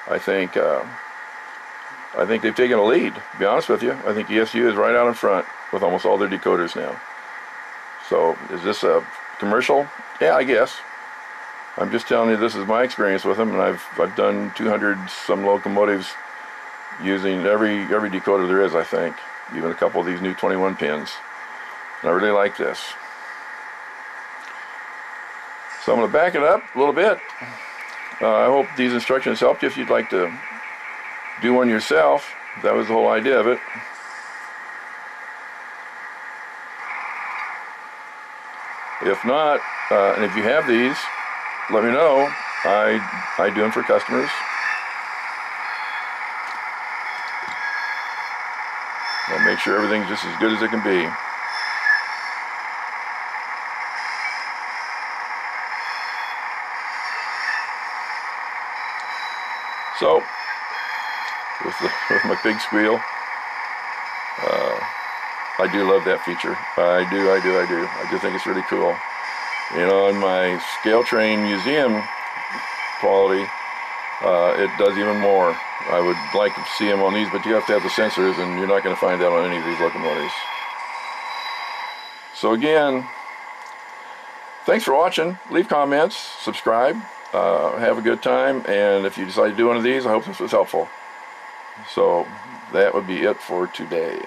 I think they've taken a lead, to be honest with you. I think ESU is right out in front with almost all their decoders now. So, is this a commercial? Yeah, I guess. I'm just telling you this is my experience with them, and I've done 200 some locomotives using every decoder there is, I think. Even a couple of these new 21 pins. And I really like this. So I'm going to back it up a little bit. I hope these instructions helped you if you'd like to do one yourself. That was the whole idea of it. If not, and if you have these, let me know. I do them for customers. I'll make sure everything's just as good as it can be. So, with my big squeal, I do love that feature. I do. I just think it's really cool. You know, in my scale train museum quality, it does even more. I would like to see them on these, but you have to have the sensors, and you're not going to find that on any of these locomotives. So again, thanks for watching. Leave comments, subscribe, have a good time, and if you decide to do one of these, I hope this was helpful. So that would be it for today.